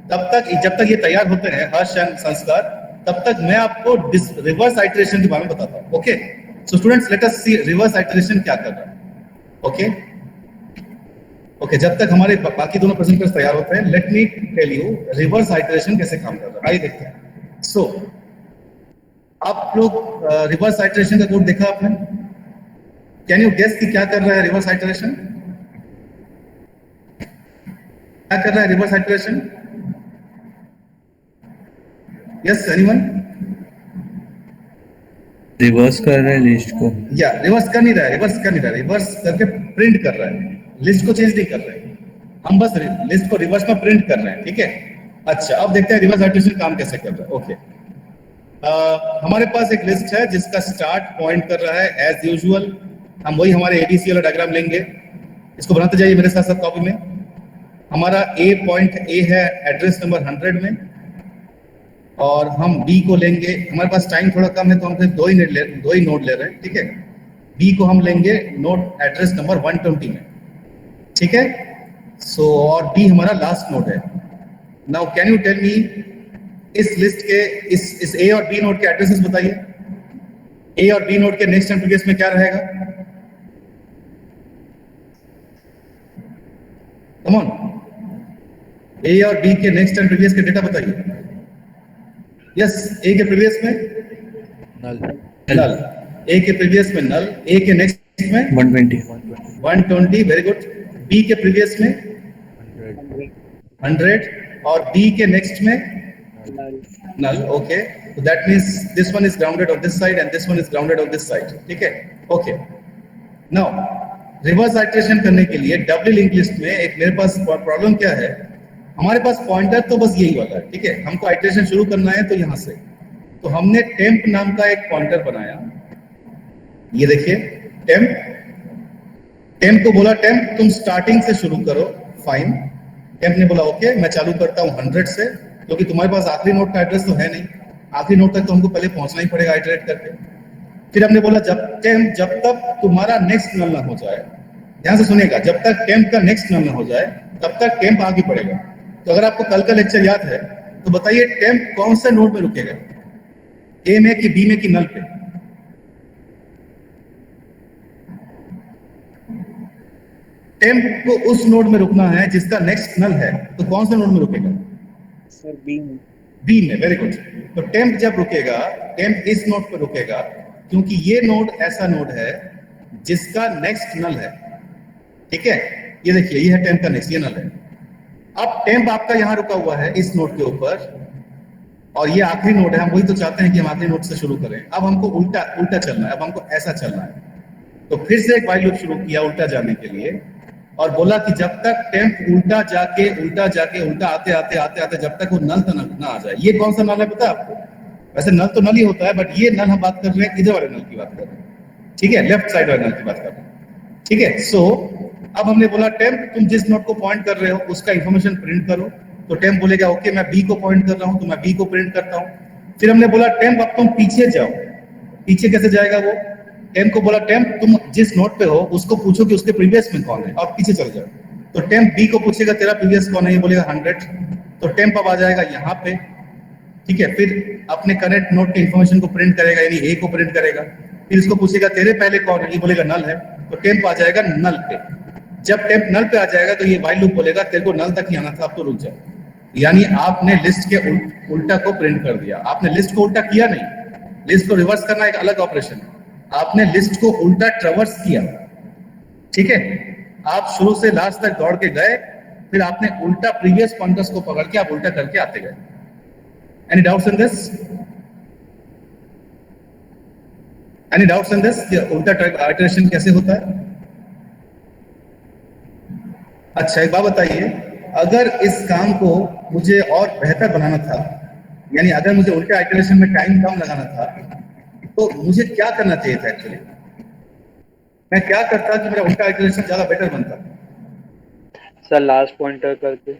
जब तक ये तैयार होते हैं हर्ष एंड संस्कार, तब तक मैं आपको रिवर्स आइटरेशन के बारे में बताता हूँ। Okay, so students let us see reverse iteration क्या कर रहा है। ओके ओके, जब तक हमारे बाकी दोनों प्रेजेंटर्स तैयार होते हैं, let me tell you reverse iteration कैसे काम कर रहा है। आइए देखते हैं। सो आप लोग रिवर्स आइटरेशन का कोड देखा आपने? कैन यू गेस कि क्या कर रहा है रिवर्स आइटरेशन? क्या कर रहा है reverse iteration? Yes, anyone? Reverse कर रहा है लिस्ट को। या रिवर्स कर नहीं रहा है, रिवर्स करके प्रिंट कर रहा है, लिस्ट को चेंज नहीं कर रहे हैं, हम बस लिस्ट को रिवर्स में प्रिंट कर रहे हैं, ठीक है? अच्छा, अब देखते हैं रिवर्स आइटरेशन काम कैसे कर रहा है। ओके, हमारे पास एक लिस्ट है जिसका स्टार्ट पॉइंट कर रहा है एज यूजुअल। हम वही हमारे एबीसी वाला डायग्राम लेंगे, इसको बनाते जाइए मेरे साथ साथ कॉपी में। हमारा पॉइंट ए है एड्रेस नंबर 100 में, और हम बी को लेंगे। हमारे पास टाइम थोड़ा कम है तो हम सिर्फ दो ही नोड ले रहे हैं, ठीक है? बी को हम लेंगे नोड एड्रेस नंबर 120 में, ठीक है? सो और बी हमारा लास्ट नोड है। Now can you tell me इस लिस्ट के इस ए और बी नोड के एड्रेसेस बताइए। ए और बी नोड के नेक्स्ट एंड प्रीवियस में क्या रहेगा? कम ऑन, ए और बी के नेक्स्ट एंड प्रीवियस के डेटा बताइए। यस, ए के प्रीवियस में नल, ए के प्रीवियस में नल, ए के नेक्स्ट में 120 120, वेरी गुड। बी के प्रीवियस में 100 और बी के नेक्स्ट में null, okay, so that means this one is grounded on this side and this one is grounded on this side, ठीक है, okay। now रिवर्स आइट्रेशन करने के लिए डबली लिंक लिस्ट में एक मेरे पास प्रॉब्लम क्या है, हमारे पास पॉइंटर तो बस यही वाला है, ठीक है, हमको आइट्रेशन शुरू करना है तो यहां से, तो हमने टेम्प नाम का एक पॉइंटर बनाया, ये देखिए टेम्प को बोला टेम्प तुम स्टार्टिंग से शुरू करो, फाइन। टेम्प ने बोला ओके मैं चालू करता हूँ 100 से, क्योंकि तुम्हारे पास आखिरी नोड का एड्रेस तो है नहीं, आखिरी नोड तक तो हमको पहले पहुंचना ही पड़ेगा आइटरेट करके। फिर हमने बोला जब तक तुम्हारा नेक्स्ट नल ना हो जाए, ध्यान से सुनिएगा, जब तक टेम्प का नेक्स्ट नल ना हो जाए तब तक टेम्प आगे बढ़ेगा। तो अगर आपको कल का लेक्चर याद है तो बताइए टेम्प कौन से नोड में रुकेगा, ए में कि बी में कि नल पे? टेम्प को उस नोड में रुकना है जिसका नेक्स्ट नल है, तो कौन से नोड में रुकेगा? सर बी में। बी में, वेरी गुड। तो टेम्प जब रुकेगा, टेम्प इस नोड पर रुकेगा क्योंकि ये नोड ऐसा नोड है जिसका नेक्स्ट नल है, ठीक है, ये देखिए ये है टेम्प का नेक्स्ट, ये नल है। अब टेम्प आपका यहां रुका हुआ है इस नोड के ऊपर और ये आखिरी नोड है, हम वही तो चाहते हैं कि हम आखिरी नोड से शुरू करें। अब हमको उल्टा चलना है, अब हमको ऐसा चलना है, तो फिर से एक व्हाइल लूप शुरू किया उल्टा जाने के लिए और बोला कि जब तक टेम्प उल्टा जाके उल्टा आते जब तक वो नल ना आ जाए। ये कौन सा नल है पता है आपको? वैसे नल तो नल ही होता है, बट ये नल हम बात कर रहे हैं इधर वाले नल की बात कर रहे हैं, ठीक है, लेफ्ट साइड वाले नल की बात कर रहे हैं, ठीक है। सो अब हमने बोला टेम्प तुम जिस नोड को पॉइंट कर रहे हो उसका इंफॉर्मेशन प्रिंट करो, तो टेम्प बोलेगा ओके मैं बी को पॉइंट कर रहा हूं, तो मैं बी को प्रिंट करता हूं। फिर हमने बोला टेम्प अब तुम पीछे जाओ, पीछे कैसे जाएगा वो? टेम्प को बोला टेम्प तुम जिस नोड पे हो उसको पूछो कि उसके प्रीवियस में कौन है और पीछे चल जाओ। तो टेम्प बी को पूछेगा तेरा प्रीवियस कौन है, ये बोलेगा 100, तो टेम्प अब आ जाएगा यहाँ पे, ठीक है। फिर अपने करेंट नोड के इंफॉर्मेशन को प्रिंट करेगा, यानी ए को प्रिंट करेगा। फिर इसको पूछेगा तेरे पहले कौन है, ये बोलेगा नल है, तो टेम्प आ जाएगा नल पे। जब टेम्प नल पे आ जाएगा तो ये व्हाइल लूप बोलेगा तेरे को नल तक ही आना था, अब तो रुक जाओ। यानी आपने लिस्ट के उल्टा को प्रिंट कर दिया। आपने लिस्ट को उल्टा किया नहीं, लिस्ट को रिवर्स करना एक अलग ऑपरेशन है, आपने लिस्ट को उल्टा ट्रैवर्स किया, ठीक है। आप शुरू से लास्ट तक दौड़ के गए, फिर आपने उल्टा प्रीवियस पॉइंटर्स को पकड़ के आप उल्टा करके आते गए। Any doubts in this? Any doubts in this? उल्टा आइटरेशन कैसे होता है? अच्छा एक बात बताइए, अगर इस काम को मुझे और बेहतर बनाना था, यानी अगर मुझे उल्टे आइटरेशन में टाइम कम लगाना था, तो मुझे क्या करना चाहिए था एक्चुअली? मैं क्या करता कि मेरा उल्टा आइटरेशन ज्यादा बेटर बनता? सर लास्ट पॉइंटर करके।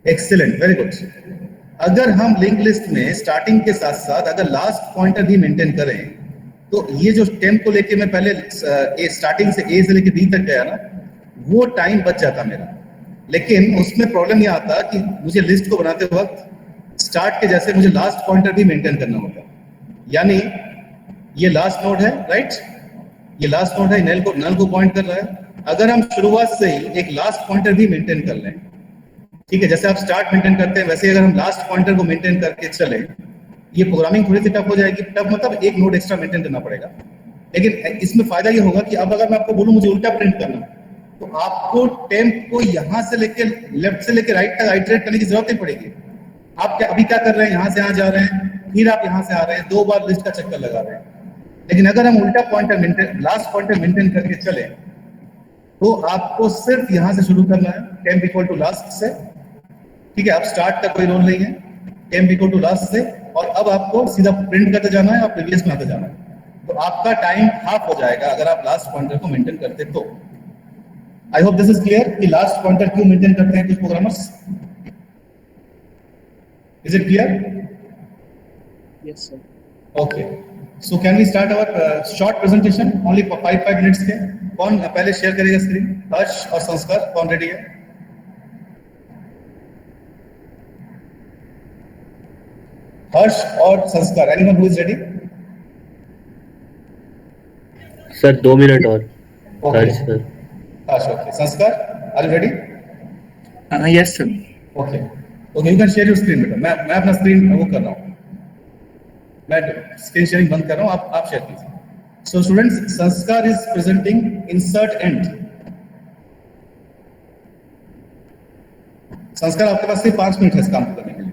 Excellent, very good. अगर हम लिंक लिस्ट में स्टार्टिंग के साथ साथ अगर लास्ट पॉइंटर भी मेंटेन करें, तो ये जो टेम्प को लेके मैं पहले स्टार्टिंग से ए से लेके बी तक गया ना, वो टाइम बच जाता मेरा। लेकिन उसमें प्रॉब्लम ये आता कि मुझे लिस्ट को बनाते वक्त स्टार्ट के जैसे मुझे लास्ट पॉइंटर भी मेंटेन करना होता। यानी ये लास्ट नोड है, राइट, ये लास्ट नोड है, नल को पॉइंट कर रहा है। अगर हम शुरुआत से ही एक लास्ट पॉइंटर भी मेंटेन कर लें, ठीक है, जैसे आप स्टार्ट मेंटेन करते हैं वैसे अगर हम लास्ट पॉइंटर को मेंटेन करके चले, ये प्रोग्रामिंग थोड़ी सी टफ हो जाएगी। टफ मतलब एक नोड एक्स्ट्रा मेंटेन करना पड़ेगा, लेकिन इसमें फायदा ये होगा कि अब अगर मैं आपको बोलूं मुझे उल्टा प्रिंट करना, तो आपको टेम्प को यहां से लेके लेफ्ट से लेके राइट तक आइटरेट करने की जरूरत नहीं पड़ेगी। आप अभी क्या कर रहे हैं, यहां से यहां जा रहे हैं, फिर आप यहां से आ रहे हैं, 2 बार लिस्ट का चक्कर लगा रहे हैं। लेकिन अगर हम उल्टा pointer maintain, last pointer maintain करके चले, तो आपको सिर्फ यहां से शुरू करना है, टेम्प इक्वल टू लास्ट से, ठीक है। अब स्टार्ट का कोई रोल नहीं है, टेम्प इक्वल टू लास्ट से, और अब आपको सीधा प्रिंट करते जाना है और प्रीवियस में आते जाना है। तो आपका टाइम हाफ हो जाएगा अगर आप लास्ट पॉइंटर को मेंटेन करते तो। I hope this is clear कि लास्ट पॉइंटर क्यों मेंटेन करते हैं कुछ programmers. Is it clear? Yes sir. Okay, so can we start our short presentation only for 5 minutes के? कौन पहले शेयर करेगा स्क्रीन? हर्ष और संस्कार कौन रेडी है? हर्ष और संस्कार, anyone who is ready? Sir 2 minute और। Okay. हर्ष सर। हर्ष, okay. संस्कार, are you ready? Yes sir. Okay. Okay, you can share your screen बेटा। मैं अपना स्क्रीन वो कर रहा हूँ। मैं स्क्रीन शेयरिंग बंद कर रहा हूँ, आप शेयर कीजिए. सो स्टूडेंट्स, संस्कार इज प्रेजेंटिंग इंसर्ट एंड. संस्कार आपके पास सिर्फ 5 मिनट है इस काम को करने के लिए.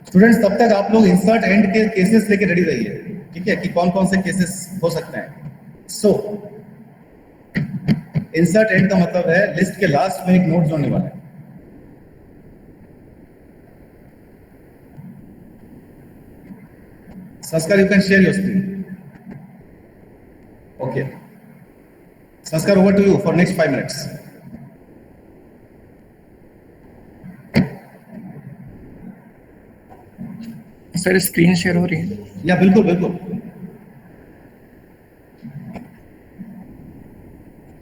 स्टूडेंट्स, तब तक आप लोग इंसर्ट एंड के केसेस लेके रेडी रहिए, ठीक है, कि कौन कौन से केसेस हो सकते हैं. सो इंसर्ट एंड का मतलब है लिस्ट के लास्ट में एक नोट जोड़ने वाला है. Sanskar, you can share your screen. Okay, Sanskar, over to you for next 5 minutes. Sir screen share हो रही है? या बिल्कुल बिल्कुल.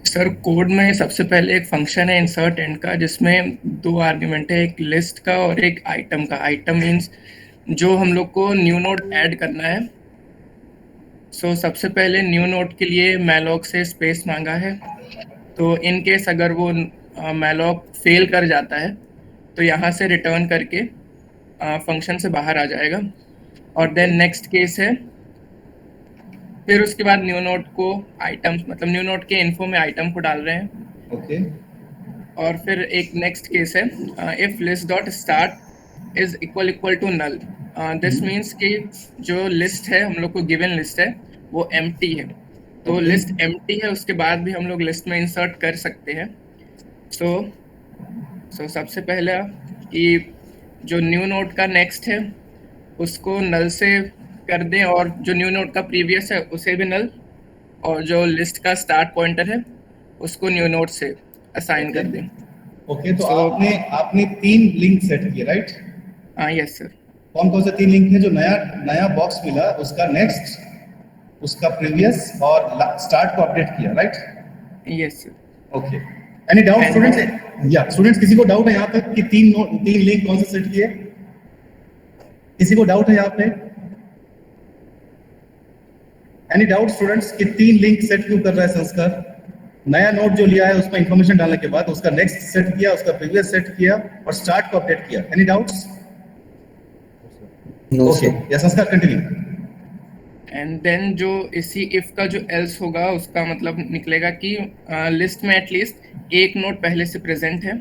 सर कोड में सबसे पहले एक फंक्शन है इंसर्ट एंड का, जिसमें 2 आर्ग्यूमेंट है, एक लिस्ट का और एक आइटम का. आइटम मीन्स जो हम लोग को न्यू नोड ऐड करना है. सो सबसे पहले न्यू नोड के लिए मैलॉक से स्पेस मांगा है. तो इन केस अगर वो मैलॉक फेल कर जाता है तो यहाँ से रिटर्न करके फंक्शन से बाहर आ जाएगा. और देन नेक्स्ट केस है, फिर उसके बाद न्यू नोड को आइटम, मतलब न्यू नोड के इन्फो में आइटम को डाल रहे हैं. ओके. और फिर एक नेक्स्ट केस है, if list dot start is equal to null. This means कि जो लिस्ट है, हम लोग को गिवन लिस्ट है, वो एम्प्टी है. तो लिस्ट एम्प्टी है, उसके बाद भी हम लोग लिस्ट में इंसर्ट कर सकते हैं. सो सबसे पहला कि जो न्यू नोड का नेक्स्ट है उसको नल से कर दें, और जो न्यू नोड का प्रीवियस है उसे भी नल, और जो लिस्ट का स्टार्ट पॉइंटर है उसको न्यू नोड से असाइन कर दें. ओके, तो आपने 3 लिंक सेट किए, राइट? हाँ, यस सर. कौन कौन से 3 लिंक हैं? जो नया बॉक्स मिला उसका नेक्स्ट, उसका प्रीवियस और स्टार्ट को अपडेट किया, right? Yes sir. Okay. Any doubt students? या स्टूडेंट्स, किसी को डाउट है यहाँ तक कि 3 लिंक कौन से सेट किए? किसी को डाउट है यहाँ पे? एनी डाउट स्टूडेंट्स कि 3 लिंक सेट क्यों कर रहा है संस्कार? नया नोट जो लिया है उसमें इंफॉर्मेशन डालने के बाद उसका नेक्स्ट सेट किया, उसका प्रीवियस सेट किया और स्टार्ट को अपडेट किया. Any doubts? No, okay, sir. या संस्कार कंटिन्यू. एंड देन जो इसी इफ का जो एल्स होगा उसका मतलब निकलेगा कि लिस्ट में एटलीस्ट एक नोड पहले से प्रेजेंट है.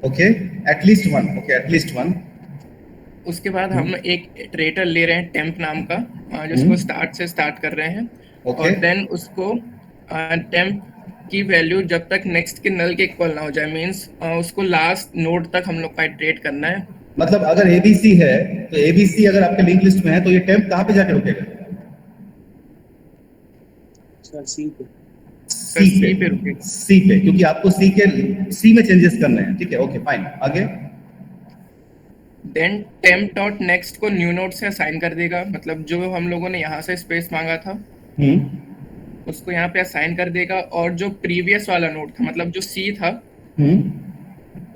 Okay, at least 1. Okay, at least 1. उसके बाद हम एक इटरेटर ले रहे हैं टेम्प नाम का, जिसको स्टार्ट से स्टार्ट कर रहे हैं. Okay. और देन उसको टेम्प की वैल्यू जब तक नेक्स्ट के नल के इक्वल ना हो जाए, मींस उसको लास्ट नोड तक हम लोग का इटरेट करना है. मतलब अगर ABC है तो ABC अगर आपके लिंक लिस्ट में है तो ये टेम्प कहाँ पे जाके रुकेगा? सर सी पे. C पे रुकेगा. C पे, क्योंकि आपको C में चेंजेस करने हैं. ठीक है, ओके फाइन. आगे. देन टेम्प डॉट नेक्स्ट को न्यू नोड से असाइन कर देगा, मतलब जो हम लोगों ने यहाँ से स्पेस मांगा था उसको यहाँ पे असाइन कर देगा. और जो प्रीवियस वाला नोड था, मतलब जो C था,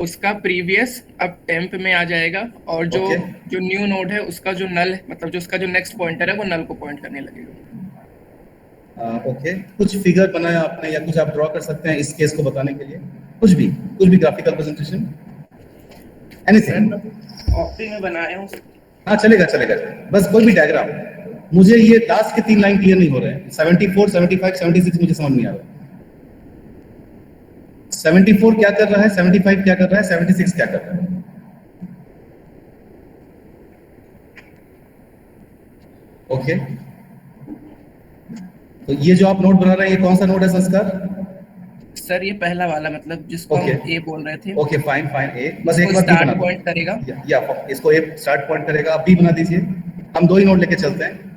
उसका प्रीवियस अब टेम्प में आ जाएगा. और जो Okay. जो न्यू नोड है उसका जो नल है, मतलब जो उसका जो नेक्स्ट पॉइंटर है वो नल को पॉइंट करने लगेगा. ओके, कुछ फिगर बनाया आपने या कुछ आप ड्रॉ कर सकते हैं इस केस को बताने के लिए? कुछ भी ग्राफिकल प्रेजेंटेशन, एनीथिंग? कॉपी में बनाया हूँ. हाँ, चलेगा. बस कोई भी डायग्राम. मुझे ये लास्ट के 3 लाइन क्लियर नहीं हो रहे हैं. 74, 75, 76 मुझे समझ नहीं आ रहा. 74 क्या कर रहा है, 75 क्या कर रहा है, 76 क्या कर रहा है? ओके, तो ये जो आप नोट बना रहे हैं ये कौन सा नोट है संस्कार? सर ये पहला वाला, मतलब जिसको Okay. हम ए बोल रहे थे. Okay fine. ए बस एक उसको बार बी स्टार्ट बना पॉइंट करेगा. या इसको ए स्टार्ट पॉइंट करेगा. आप बी बना दीजिए. हम 2 ही नोट लेके चलते हैं.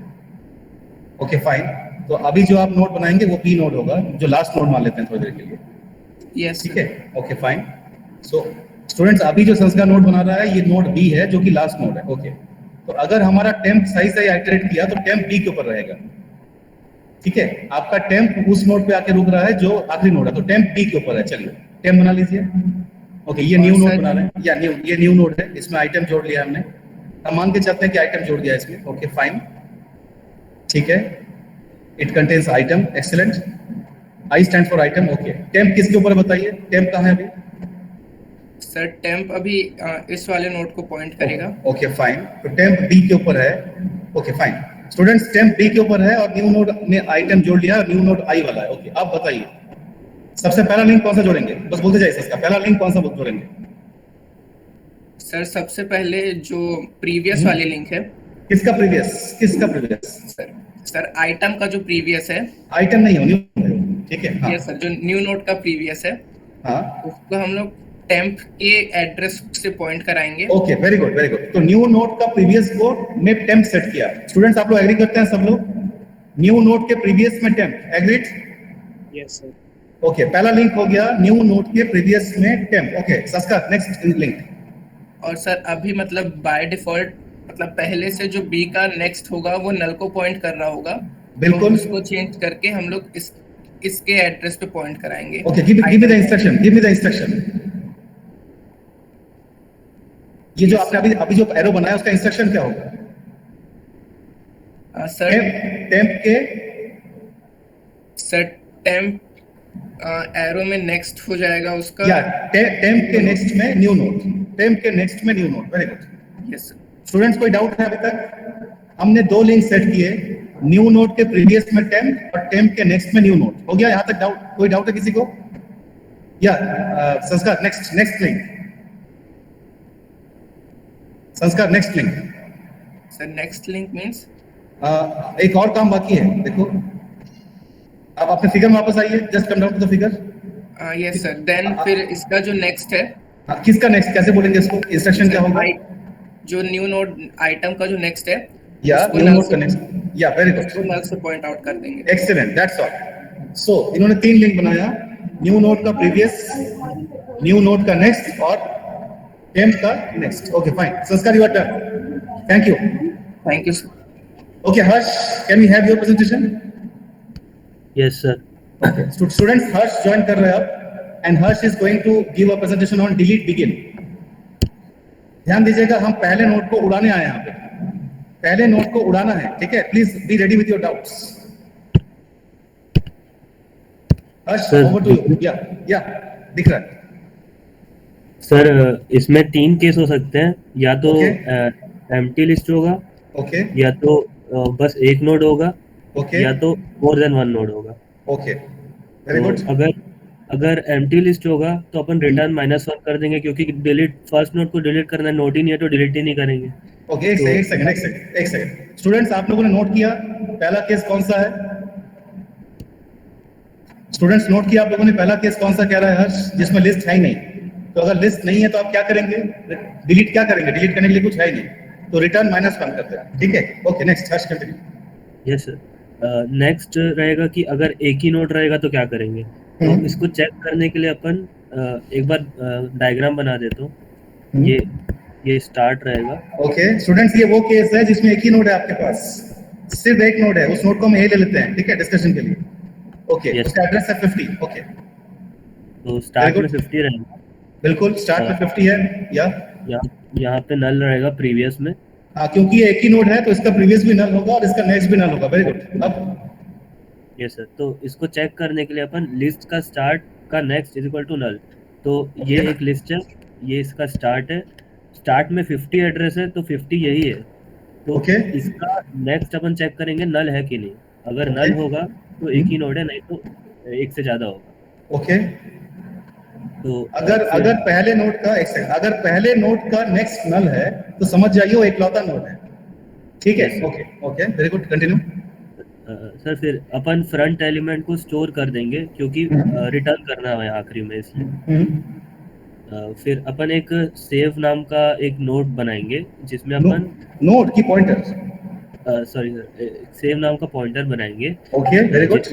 Okay fine. तो अभी जो आप नोट बनाएंगे वो बी नोट होगा, जो लास्ट नोट मान लेते हैं थोड़ी देर के लिए. यस. ठीक है, ओके फाइन. सो स्टूडेंट्स, अभी जो संस्कार नोट बना रहा है ये नोट बी है जो कि लास्ट नोट है. ओके, तो अगर हमारा टेम्प सही आइटरेट किया तो टेम्प बी के ऊपर रहेगा. ठीक है, आपका टेम्प उस नोड पे आके रुक रहा है जो आखिरी नोड है, तो टेम्प बी के ऊपर है. चलिए टेम्प बना लीजिए. ओके, ये न्यू नोड बना रहे हैं, या ये न्यू नोड है, इसमें आइटम जोड़ लिया हमने. हम मान के चलते हैं कि आइटम जोड़ दिया इसमें. Okay fine. ठीक है, it contains item. Excellent. I stand for item. Okay, temp किसके ऊपर है बताइए? टेम्प कहाँ है अभी? सर टेम्प अभी इस वाले नोड को पॉइंट करेगा। ओके फाइन, तो टेम्प डी के ऊपर है। Okay fine, students temp D के ऊपर है और न्यू नोड ने आइटम जोड़ लिया, न्यू नोड आई वाला है। ओके, आप बताइए सबसे पहला लिंक कौन सा जोड़ेंगे? बस बोलते जाइए, इसका पहला लिंक कौन सा जोड़ेंगे? सर सबसे पहले जो प्रीवियस वाली लिंक है। किसका प्रीवियस? किसका प्रीवियस? सर आइटम का जो प्रीवियस है। आइटम नहीं हो, न्यू, ठीक है। हाँ यस सर, जो न्यू नोड का प्रीवियस है हाँ, उसको हम लोग टेम्प के एड्रेस से पॉइंट कराएंगे। Okay, very good very good. तो न्यू नोड का प्रीवियस को में टेम्प सेट किया। स्टूडेंट्स आप लोग एग्री करते हैं सब लोग? न्यू नोड के प्रीवियस में temp, agreed? Yes sir. Okay, पहला लिंक हो गया न्यू नोड के प्रीवियस में टेम्प। ओके संस्कार, नेक्स्ट लिंक। और सर अभी मतलब बाय डिफॉल्ट मतलब पहले से जो बी का नेक्स्ट होगा वो नल को पॉइंट कर रहा होगा। बिल्कुल। तो उसको चेंज करके हम लोग इसके एड्रेस पे पॉइंट कराएंगे। Okay, give me the instruction, give me the instruction. ये जो आपने अभी जो एरो बनाया उसका इंस्ट्रक्शन क्या होगा? सर टेम्प के सर टेम्प एरो में नेक्स्ट हो जाएगा उसका। या टेम्प के नेक्स्ट में न्यू नोड, टेम्प के नेक्स्ट में new node. Very good. Yes sir. Students कोई डाउट है अभी तक? हमने दो लिंक सेट किए, न्यू नोड के प्रीवियस में टेम्प और टेम्प के नेक्स्ट में न्यू नोड। हो गया यहाँ तक डाउट? कोई डाउट है किसी को? या संस्कार नेक्स्ट लिंक। संस्कार next link. Sir next link means एक और काम बाकी है, देखो आप अपने फिगर में वापस आइए, just come down to the figure. Yes sir. Then फिर इसका जो नेक्स्ट है। किसका नेक्स्ट, कैसे बोलेंगे इसको? इंस्ट्रक्शन क्या होगा? जो न्यू नोड आइटम का जो नेक्स्ट है या उसको न्यू null नोड से- का नेक्स्ट। या वेरी उसको गुड, नल से पॉइंट आउट कर देंगे। Excellent, that's all. सो इन्होंने तीन लिंक बनाया, न्यू नोड का प्रीवियस, न्यू नोड का नेक्स्ट और टेम्प का next. Okay fine, Sanskar you are done, thank you. Thank you sir. Okay Harsh, can we have your presentation? Yes sir. Okay students, Harsh join कर रहे हैं अब and Harsh is going to give a presentation on delete begin. ध्यान दीजिएगा, हम पहले note को उड़ाने आए हैं यहाँ पे, पहले नोट को उड़ाना है, ठीक है? Please be ready with your doubts. Harsh Sir, over to you. या दिख रहा है? सर इसमें तीन केस हो सकते हैं, या तो Okay. एम्प्टी लिस्ट होगा, ओके या तो बस एक नोड होगा, ओके या तो मोर देन वन नोड होगा। ओके, वेरी तो गुड। अगर एम्प्टी लिस्ट होगा तो अपन रिटर्न -1 कर देंगे, क्योंकि डिलीट फर्स्ट नोड को डिलीट करना है, नोड ही नहीं है तो डिलीट ही नहीं करेंगे। ओके, एक सेकंड स्टूडेंट्स, आप लोगों ने नोट किया पहला केस कौन सा है? स्टूडेंट्स नोट किया आप लोगों ने पहला केस कौन सा कह रहा है हर्ष? जिसमें लिस्ट है ही नहीं। तो अगर लिस्ट नहीं है तो आप क्या करेंगे? डिलीट क्या करेंगे? डिलीट करने के लिए कुछ है ही नहीं, तो रिटर्न -1 करते हैं, ठीक है? ओके नेक्स्ट, हर्ष कंटिन्यू। Yes sir. नेक्स्ट रहेगा कि अगर एक ही नोड रहेगा तो क्या करेंगे। तो इसको चेक करने के लिए अपन एक बार डायग्राम बना देता हूँ। ये स्टार्ट रहेगा। ओके स्टूडेंट्स, ये वो केस है जिसमें एक ही नोड है आपके पास, सिर्फ एक नोड है, उस नोड को हम ए ले लेते हैं, ठीक है, डिस्कशन के लिए। Okay Yes. उसका एड्रेस है 50। ओके तो स्टार्ट Very में good. 50 रहेगा, बिल्कुल, स्टार्ट में 50 है। या यहाँ पे नल रहेगा प्रीवियस में। हाँ, क्योंकि ये एक ही नोड है तो इसका प्रीवियस भी नल होगा और इसका नेक्स्ट भी नल होगा। Very good. अब यस सर। तो इसको चेक करने के लिए अपन लिस्ट का स्टार्ट का next is equal to null. तो ये एक लिस्ट है, ये इसका स्टार्ट है, स्टार्ट में 50 एड्रेस है तो 50 यही है। तो Okay. इसका नेक्स्ट अपन चेक करेंगे नल है कि नहीं। अगर Okay. नल होगा तो एक ही नोड है, नहीं तो एक से ज्यादा होगा। ओके, तो अगर पहले नोड का, एक सेकंड, अगर पहले नोड का नेक्स्ट नल है तो समझ जाइए वो एकलौता नोड है, ठीक है? Okay okay, very good, continue. Sir फिर अपन फ्रंट एलिमेंट को स्टोर कर देंगे, क्योंकि रिटर्न करना है आखिरी में, इसलिए। फिर अपन एक सेव नाम का एक नोड बनाएंगे जिसमें अपन नोड की पॉइंटर, सॉरी सर, सेव नाम का पॉइंटर बनाएंगे। ओके वेरी गुड,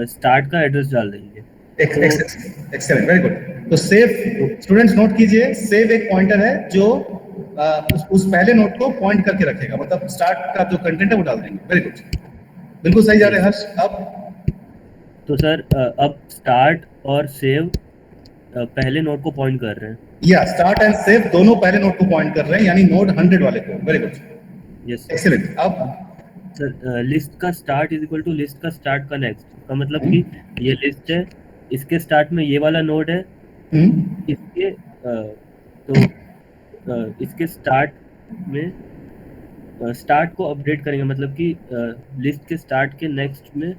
स्टार्ट का एड्रेस डाल देंगे। Excellent, very good. तो सेव, स्टूडेंट्स नोट कीजिए, सेव एक पॉइंटर है जो उस पहले नोड को पॉइंट करके रखेगा, मतलब स्टार्ट का जो कंटेंट है वो डाल देंगे। वेरी गुड, बिल्कुल सही जा रहे हैं हर्ष। अब तो सर अब स्टार्ट और सेव पहले नोड को पॉइंट कर रहे हैं। या स्टार्ट एंड सेव दोनों पहले नोड को पॉइंट कर रहे हैं, यानी नोड 100 वाले को। Very good, yes excellent. अब सर लिस्ट का start is equal to list का स्टार्ट का नेक्स्ट, का मतलब कि ये लिस्ट है, इसके स्टार्ट में ये वाला नोड है, इसके इसके स्टार्ट में स्टार्ट को अपडेट करेंगे, मतलब कि लिस्ट के स्टार्ट के नेक्स्ट में,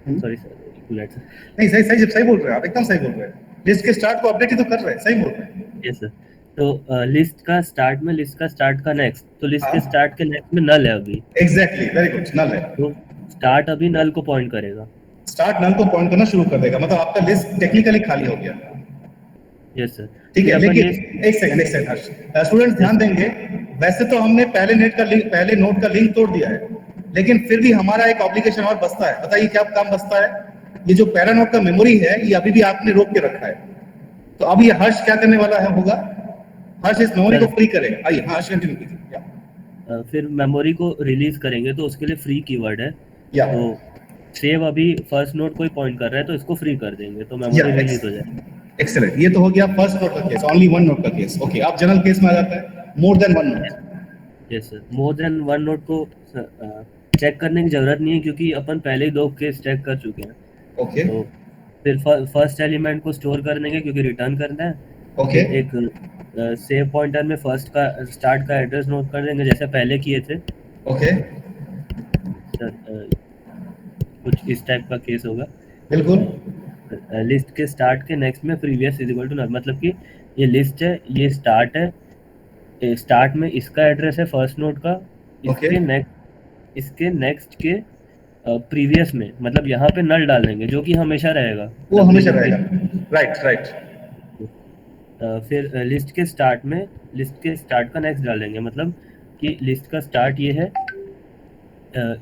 सॉरी सर एक मिनट सर, नहीं सही सही सही बोल रहे हैं आप, एकदम सही बोल रहे हैं। लिस्ट के स्टार्ट को अपडेट ही तो कर रहे हैं, सही बोल रहे हैं। Yes sir. तो लिस्ट का स्टार्ट में लिस्ट का स्टार्ट का नेक्स्ट, तो लिस्ट के हाँ। स्टार्ट के नेक्स्ट में नल है अभी, एग्जैक्टली, वेरी गुड, नल है। तो स्टार्ट अभी नल को पॉइंट करेगा। स्टार्ट नल को पॉइंट करना शुरू कर देगा, मतलब आपका लिस्ट टेक्निकली खाली हो गया। Yes sir. ठीक है, फिर अपन लेकिन एक सेकंड हर्ष, स्टूडेंट्स ध्यान देंगे, वैसे तो हमने पहले नोड का लिंक तोड़ दिया है, लेकिन फिर भी हमारा एक ऑब्लिगेशन और बचता है। बताइए क्या काम बचता है? ये जो पैरा नोड का मेमोरी है, ये अभी भी आपने रोक के रखा है। तो अब ये हर्ष क्या करने वाला है होगा? हर्ष इस मेमोरी को फ्री करेगा। आइए हर्ष कंटिन्यू कीजिए। फिर मेमोरी को रिलीज करेंगे, तो उसके लिए फ्री कीवर्ड है। या तो सेव अभी फर्स्ट नोड को ही पॉइंट कर रहा है, तो इसको फ्री कर देंगे, तो मेमोरी रिलीज हो जाएगी। एक्सीलेंट, ये तो हो गया फर्स्ट नोड का केस, ओनली वन नोड का केस। ओके, आप जनरल केस में आ जाता है, more than one node. Yes sir. More than one node को चेक करने की जरूरत नहीं है, क्योंकि अपन पहले ही 2 केस चेक कर चुके हैं। ओके तो फिर फर्स्ट एलिमेंट को स्टोर कर देंगे, क्योंकि रिटर्न करना है। ओके एक सेव पॉइंटर में फर्स्ट का स्टार्ट का एड्रेस नोट कर देंगे, जैसे पहले किए थे ओके, सर। कुछ इस टाइप का केस होगा। बिल्कुल। लिस्ट के स्टार्ट के नेक्स्ट में previous is equal to null, मतलब कि ये लिस्ट है, ये स्टार्ट है, स्टार्ट में इसका एड्रेस है फर्स्ट नोड का, इसके नेक्स्ट के प्रीवियस में, मतलब यहाँ पे नल डाल देंगे, जो कि हमेशा रहेगा, वो हमेशा रहेगा। Right right. फिर लिस्ट के स्टार्ट का नेक्स्ट डाल देंगे, मतलब कि लिस्ट का स्टार्ट ये है,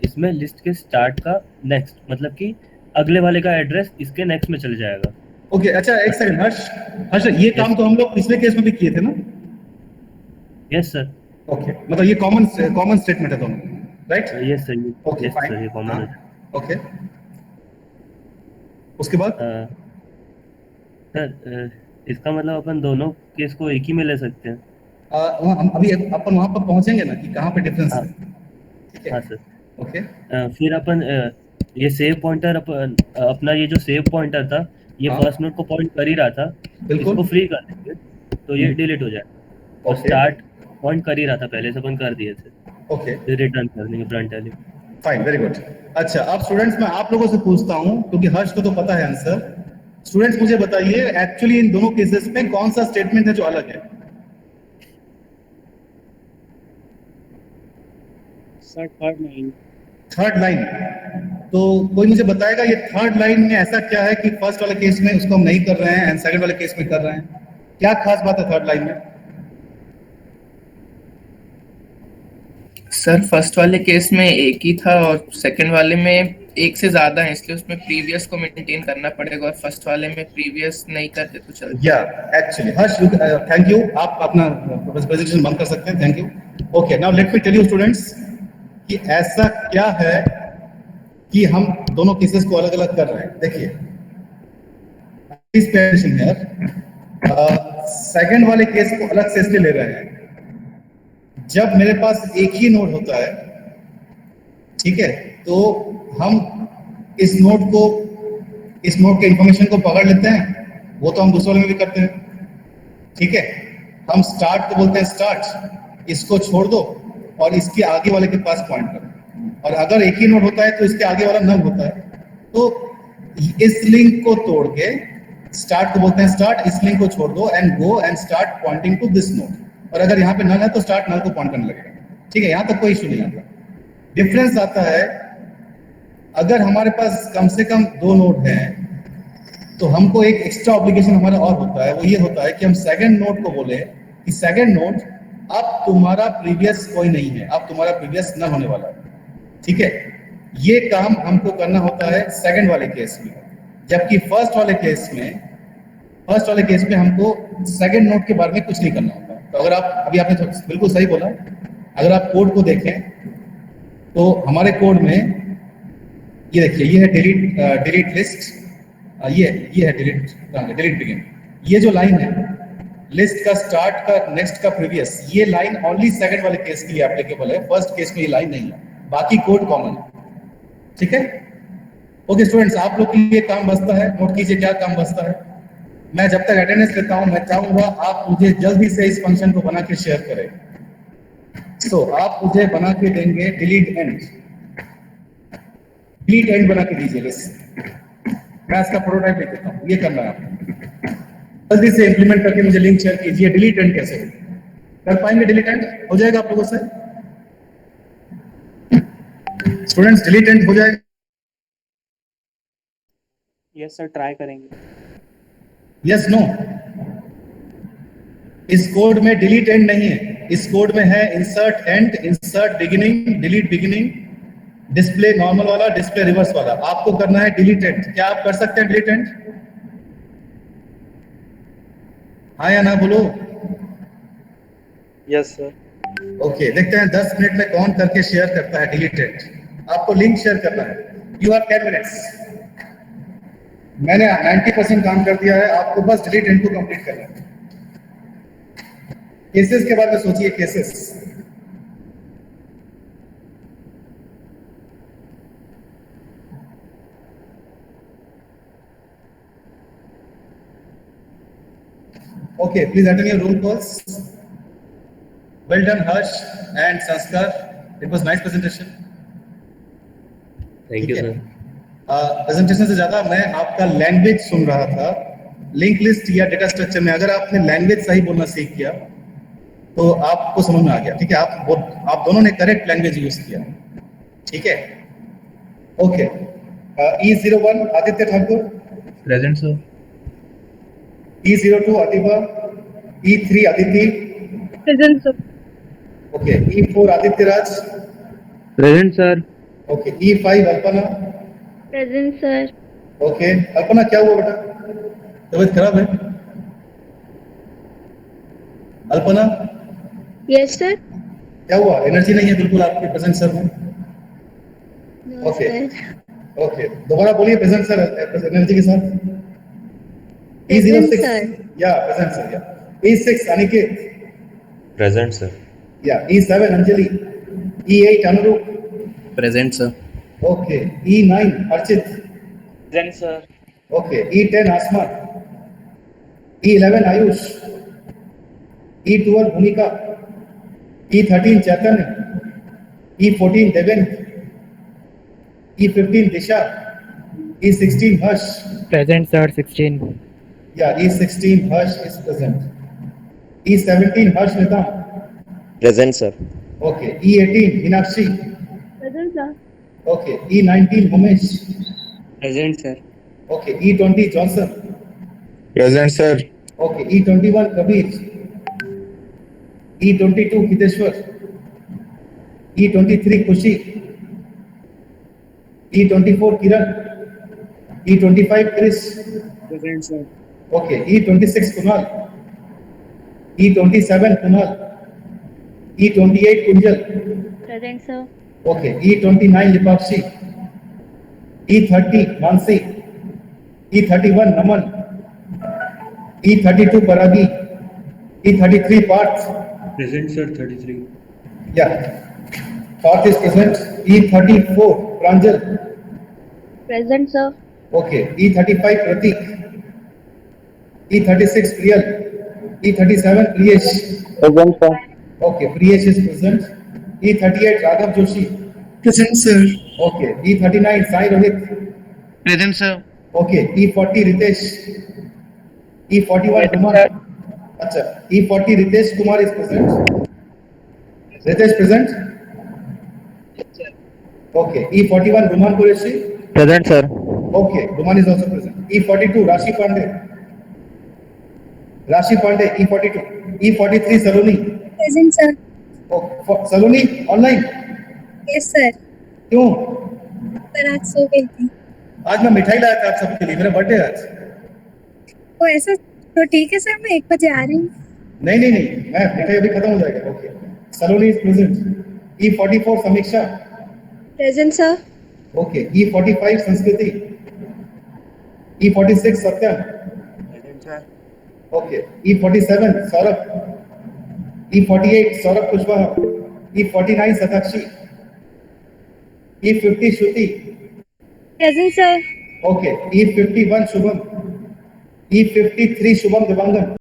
इसमें लिस्ट के स्टार्ट का नेक्स्ट, मतलब कि अगले वाले का एड्रेस इसके नेक्स्ट में चल जाएगा। ओके, अच्छा एक सेकंड हर्ष, ये काम तो हम लोग पिछले केस में भी किए थे ना? Yes sir. ओके, मतलब ये कॉमन स्टेटमेंट है दोनों, right? Yes sir. Okay yes sir, ये फाइन। कॉमन है। ओके, उसके बाद सर इसका मतलब अपन दोनों केस को एक ही में ले सकते हैं। हम अभी अपन वहां पर पहुंचेंगे ना कि कहाँ पे डिफरेंस है। ठीक है, हाँ सर। ओके फिर अपन ये सेव पॉइंटर अपना ये जो सेव पॉइंटर था, ये हाँ। फर्स्ट नोड को पॉइंट कर ही रहा था, बिल्कुल। इसको फ्री कर देंगे, तो ये डिलीट हो जाएगा। और ओके। स्टार्ट पॉइंट कर ही रहा था पहले से, अपन कर दिए थे, ओके फिर रिटर्न कर देंगे front element. Fine, very good. अच्छा, अब स्टूडेंट्स मैं आप लोगों से पूछता हूं, क्योंकि हर्ष को तो पता है आंसर। स्टूडेंट्स मुझे बताइए, एक्चुअली इन दोनों केसेस में कौन सा स्टेटमेंट है जो अलग है? Sir third line. Third line. तो कोई मुझे बताएगा ये थर्ड लाइन में ऐसा क्या है कि फर्स्ट वाले केस में उसको हम नहीं कर रहे हैं एंड सेकंड वाले केस में कर रहे हैं? क्या खास बात है थर्ड लाइन में? सर फर्स्ट वाले केस में एक ही था और सेकंड वाले में एक से ज्यादा है, इसलिए उसमें प्रीवियस को मेंटेन करना पड़ेगा, और फर्स्ट वाले में प्रीवियस नहीं करते तो चलता। या एक्चुअली हर्ष, थैंक यू, आप अपना प्रेजेंटेशन बंद कर सकते हैं, thank you. Okay, now let me tell you students कि ऐसा क्या है कि हम दोनों केसेस को अलग अलग कर रहे हैं। देखिए, please pay attention here. Second वाले केस को अलग से इसलिए ले रहे हैं, जब मेरे पास एक ही नोड होता है, ठीक है, तो हम इस नोड के इंफॉर्मेशन को पकड़ लेते हैं, वो तो हम दूसरे वाले में भी करते हैं, ठीक है। हम स्टार्ट को बोलते हैं स्टार्ट, इसको छोड़ दो और इसके आगे वाले के पास पॉइंट करो, और अगर एक ही नोड होता है तो इसके आगे वाला नल होता है। तो इस लिंक को तोड़ के स्टार्ट को बोलते हैं स्टार्ट, इस लिंक को छोड़ दो and go and start pointing to this node, और अगर यहाँ पे नल है तो स्टार्ट नल को पॉइंट करने लगेगा, ठीक है। यहाँ तक कोई इशू नहीं आता। डिफरेंस आता है अगर हमारे पास कम से कम 2 नोड हैं, तो हमको एक एक्स्ट्रा ऑब्लिगेशन हमारा और होता है, वो ये होता है कि हम सेकंड नोड को बोले कि सेकंड नोड अब तुम्हारा प्रीवियस कोई नहीं है, अब तुम्हारा प्रीवियस न होने वाला है, ठीक है। ये काम हमको करना होता है सेकंड वाले केस में, जबकि फर्स्ट वाले केस में हमको सेकंड नोड के बारे में कुछ नहीं करना होता। तो अगर आप अभी आपने बिल्कुल सही बोला, अगर आप कोड को देखें तो हमारे कोड में ये देखिए, ये है डिलीट लिस्ट, ये है डिलीट बिगिन। ये जो लाइन है लिस्ट का स्टार्ट का नेक्स्ट का प्रीवियस, ये लाइन ओनली सेकंड वाले केस के लिए एप्लीकेबल है, फर्स्ट केस में ये लाइन नहीं है, बाकी कोड कॉमन है, ठीक है। ओके स्टूडेंट्स, आप लोग के लिए काम बचता है, नोट कीजिए क्या काम बचता है। मैं जब तक अटेंडेंस लेता हूं मैं चाहूंगा आप मुझे जल्दी से इस फंक्शन को बना के शेयर करें। सो आप मुझे बना के देंगे डिलीट एंड बना के दीजिए बस। मैं इसका प्रोटोटाइप लिख देता हूँ, ये करना है आपको। जल्दी से इंप्लीमेंट करके मुझे लिंक शेयर कीजिए। डिलीट एंड कैसे कर पाएंगे? डिलीट एंड हो जाएगा आप लोगों से? स्टूडेंट्स डिलीट एंड हो जाएगा? यस सर, ट्राई करेंगे। Yes no? इस कोड में डिलीट एंड नहीं है, इस कोड में है insert end, insert beginning, delete beginning, display normal वाला, डिस्प्ले रिवर्स वाला। आपको करना है डिलीट एंड। क्या आप कर सकते हैं डिलीट एंड? हाँ या ना बोलो? Yes sir. ओके, देखते हैं 10 मिनट में कौन करके शेयर करता है डिलीट एंड। आपको लिंक शेयर करना है। You have 10 minutes. मैंने 90% काम कर दिया है, आपको बस डिलीट एंड को कंप्लीट करना है। केसेस के बारे में सोचिए, cases. Okay, please attend your roll calls. Well done, Harsh and Sanskar. It was nice presentation. Thank you sir. Presentation से ज्यादा मैं आपका लैंग्वेज सुन रहा था। लिंक लिस्ट या डेटा स्ट्रक्चर में अगर आपने लैंग्वेज सही बोलना सीख किया तो आपको समझ में आ गया। ठीक है, आप दोनों ने करेक्ट लैंग्वेज यूज किया। ठीक है, okay. E01 Aditya Thakur, present sir. E02 Atiba, E3 Aditi, present sir. Okay. E4 Aditya Raj, present sir. Okay. E5 Alpana, present sir. Okay. Alpana क्या हुआ बेटा, तबीयत खराब है? Alpana yes sir. क्या हुआ? एनर्जी नहीं है बिल्कुल आपके प्रेजेंट सर में? No okay sir. ओके, दोबारा बोलिए प्रेजेंट सर एनर्जी के साथ। Present, E06 sir. या प्रेजेंट सर या। E6 Aniket, present sir. या। E7 Anjali, E8 Anurup, present sir. Okay. E9 Archit, present sir. Okay. E10 Aasma, E11 Ayush, E12 Bhumika, E13 Chaitanya, E14 Devendra, E15 Disha, E16 Harsh, present sir. 16। Yeah. E16 Harsh is present. E17 Harsh Neta, present sir. Okay. E18 Meenakshi, present sir. Okay. E19 Umesh, present sir. Okay. E20 Johnson, present sir. Okay. E21 Kabir, E22 Hiteshwar, E23 Khushi, E24 Kiran, E25 Krish, present sir. Okay. E26 Kunal, E27 Kunal, E28 Kunjal, present sir. Okay. E29 Lipakshi, E30 Mansi, E31 Naman, E32 Paragi, E33 Parth, present sir. 33। Yeah. Parth is present. E34 Pranjal, present sir. Okay. E35 Prateek, E36 Priyal, E37 Priyesh, present sir. Okay. Priyesh is present. E38 Raghav Joshi, present sir. Okay. E39 Sai Rohit, present sir. Okay. E40 Ritesh, E41 Kumar, अच्छा। E40 Ritesh Kumar is present. Ritesh present, okay. E41 Ruman Qureshi, present sir. Okay. Ruman is also present. E42 Rashi Pandey, Rashi Pandey E42, E43 Saloni, present sir. Saloni online yes sir. क्यों? Sir आज सो गई थी। आज मैं मिठाई लाया था आप सबके लिए, मेरा बर्थडे आज। तो ऐसा तो ठीक है सर, मैं 1 बजे आ रही हूँ। नहीं नहीं नहीं, मैं मिठाई अभी खत्म हो जाएगा। Okay. Saloni is present. E44 समीक्षा, present sir. Okay. E45 Sanskriti, E46 Satyam, okay. E47 Saurabh, E48 Saurabh Kushwaha, E49 Satakshi, E50 Shruti, present sir. Okay. E51 Shubham, E53 Shubham Dewangan.